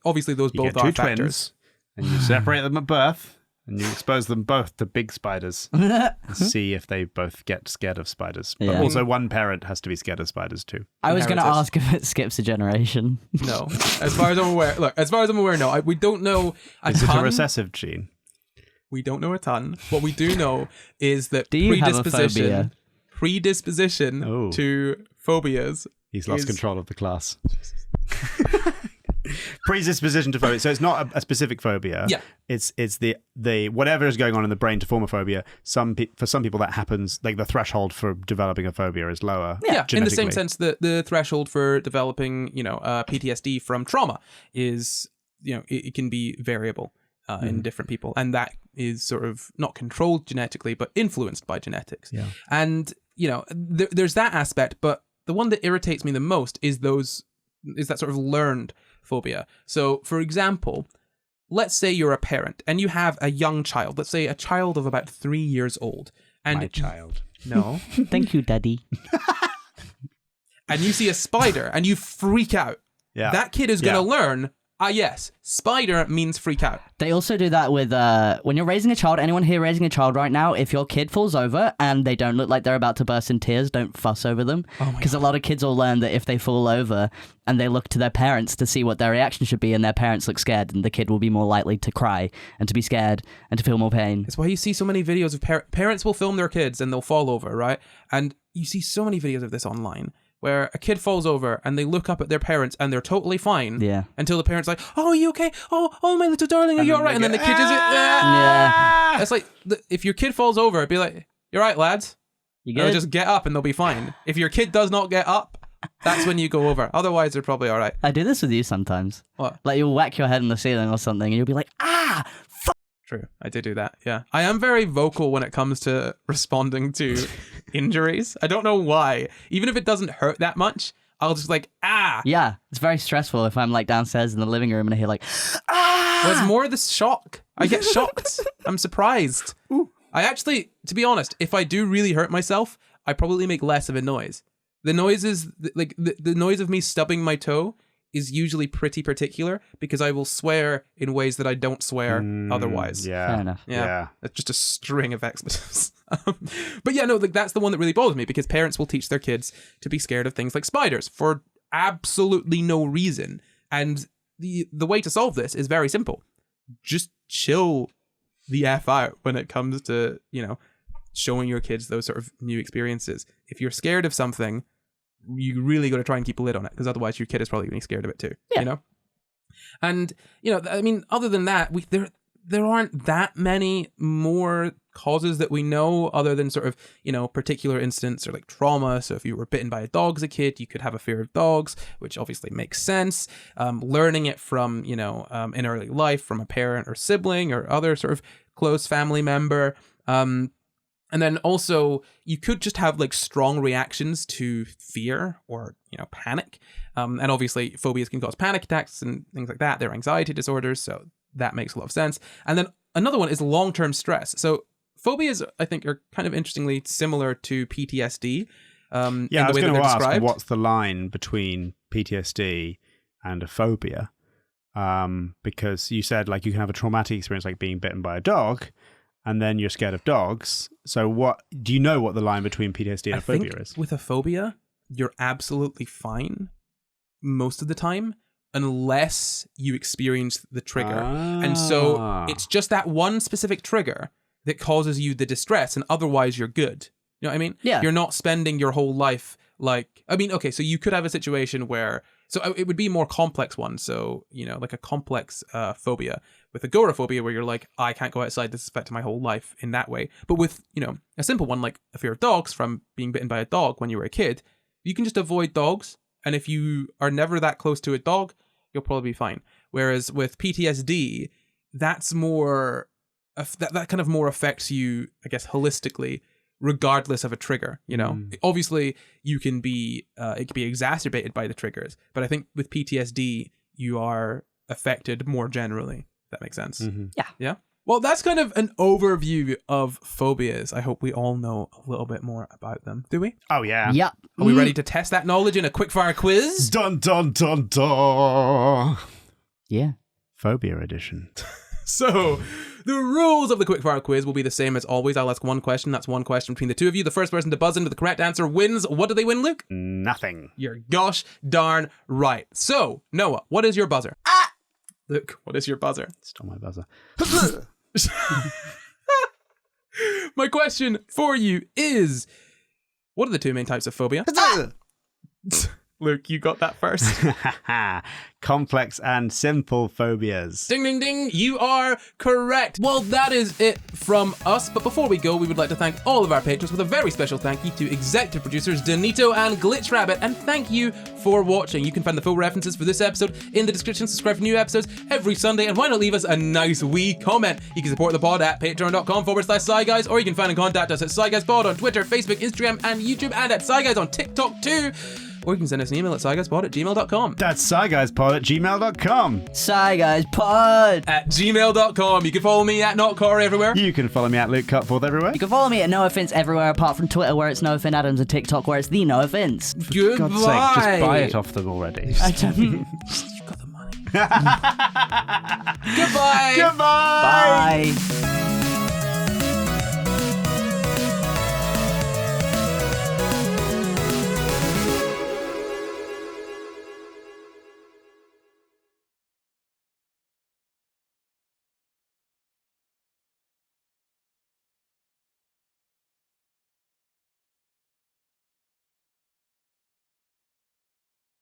obviously those both are factors. Twins, and you separate them at birth. And you expose them both to big spiders and see if they both get scared of spiders. But also one parent has to be scared of spiders too. I was going to ask if it skips a generation. No. As far as I'm aware, no. We don't know a Is ton. it a recessive gene? We don't know a ton. What we do know is that Do you have a phobia? predisposition to phobias. He's lost control of the class. Predisposition to phobia. So it's not a specific phobia. Yeah. It's the whatever is going on in the brain to form a phobia. For some people that happens, the threshold for developing a phobia is lower. Yeah, in the same sense that the threshold for developing, PTSD from trauma is, it can be variable in different people. And that is sort of not controlled genetically, but influenced by genetics. Yeah. And, there's that aspect, but the one that irritates me the most is that sort of learned phobia. So, for example, let's say you're a parent and you have a young child, let's say a child of about 3 years old. And my child. No. Thank you, Daddy. And you see a spider and you freak out. Yeah. That kid is going to learn, yes, spider means freak out. They also do that with, when you're raising a child, anyone here raising a child right now, if your kid falls over and they don't look like they're about to burst in tears, don't fuss over them. Because a lot of kids will learn that if they fall over and they look to their parents to see what their reaction should be and their parents look scared, then the kid will be more likely to cry and to be scared and to feel more pain. That's why you see so many videos of parents will film their kids and they'll fall over, right? And you see so many videos of this online where a kid falls over and they look up at their parents and they're totally fine. Yeah. Until the parents are like, "Oh, are you okay? Oh, my little darling, are you all right?" And then the kid is Yeah. It's like, if your kid falls over, it'd be like, "You're right, lads." You They'll good? just get up and they'll be fine. If your kid does not get up, that's when you go over. Otherwise, they're probably all right. I do this with you sometimes. What? You'll whack your head on the ceiling or something and you'll be like, True. I did do that. Yeah. I am very vocal when it comes to responding to injuries. I don't know why. Even if it doesn't hurt that much, I'll just Yeah, it's very stressful if I'm downstairs in the living room and I hear Well, it's more the shock. I get shocked. I'm surprised. Ooh. I actually, to be honest, if I do really hurt myself, I probably make less of a noise. The noise is, the noise of me stubbing my toe is usually pretty particular because I will swear in ways that I don't swear otherwise. Yeah. Fair enough. Yeah. It's just a string of expletives. But yeah, no, that's the one that really bothers me because parents will teach their kids to be scared of things like spiders for absolutely no reason. And the way to solve this is very simple. Just chill the F out when it comes to, showing your kids those sort of new experiences. If you're scared of something, you really got to try and keep a lid on it because otherwise your kid is probably going to be scared of it too. Yeah. And I mean, other than that, there aren't that many more causes that we know other than sort of, particular incidents or like trauma. So if you were bitten by a dog as a kid, you could have a fear of dogs, which obviously makes sense. Learning it from, in early life from a parent or sibling or other sort of close family member. And then also you could just have like strong reactions to fear or, panic. And obviously phobias can cause panic attacks and things like that. They're anxiety disorders. So that makes a lot of sense. And then another one is long-term stress. So phobias, I think, are kind of interestingly similar to PTSD. I was going to ask, what's the line between PTSD and a phobia? Because you said like you can have a traumatic experience like being bitten by a dog, and then you're scared of dogs. So what do you know what the line between PTSD and a phobia is? With a phobia, you're absolutely fine most of the time, unless you experience the trigger. And so it's just that one specific trigger that causes you the distress, and otherwise you're good. You know what I mean? Yeah. You're not spending your whole life so you could have a situation where, so it would be a more complex one. So, like a complex phobia with agoraphobia where you're like, I can't go outside, this is affecting my whole life in that way. But with, a simple one like a fear of dogs from being bitten by a dog when you were a kid, you can just avoid dogs. And if you are never that close to a dog, you'll probably be fine. Whereas with PTSD, that's more, that kind of more affects you, I guess, holistically, regardless of a trigger. Obviously you can be, it can be exacerbated by the triggers, but I think with PTSD, you are affected more generally. If that makes sense. Mm-hmm. Yeah. Well, that's kind of an overview of phobias. I hope we all know a little bit more about them. Do we? Oh, yeah. Yep. Are we ready to test that knowledge in a quickfire quiz? Dun, dun, dun, dun. Yeah. Phobia edition. So, the rules of the quickfire quiz will be the same as always. I'll ask one question. That's one question between the two of you. The first person to buzz into the correct answer wins. What do they win, Luke? Nothing. You're gosh darn right. So, Noah, what is your buzzer? Luke, what is your buzzer? Stole my buzzer. My question for you is, what are the two main types of phobia? Luke, you got that first. Complex and simple phobias. Ding, ding, ding. You are correct. Well, that is it from us. But before we go, we would like to thank all of our patrons with a very special thank you to executive producers Danito and Glitch Rabbit. And thank you for watching. You can find the full references for this episode in the description. Subscribe for new episodes every Sunday. And why not leave us a nice wee comment? You can support the pod at patreon.com/Sci Guys, or you can find and contact us at Sci Guys Pod on Twitter, Facebook, Instagram, and YouTube, and at Sci Guys on TikTok too. Or you can send us an email at sciguyspod@gmail.com. That's sciguyspod@gmail.com. Sci Guys Pod At gmail.com. You can follow me at NotCorey everywhere. You can follow me at Luke Cutforth everywhere. You can follow me at NoahFinnce everywhere apart from Twitter, where it's NoahFinn Adams, and TikTok, where it's the NoahFinnce. Goodbye. For God's sake, just buy it off them already. I don't... You've got the money. Goodbye. Goodbye. Bye.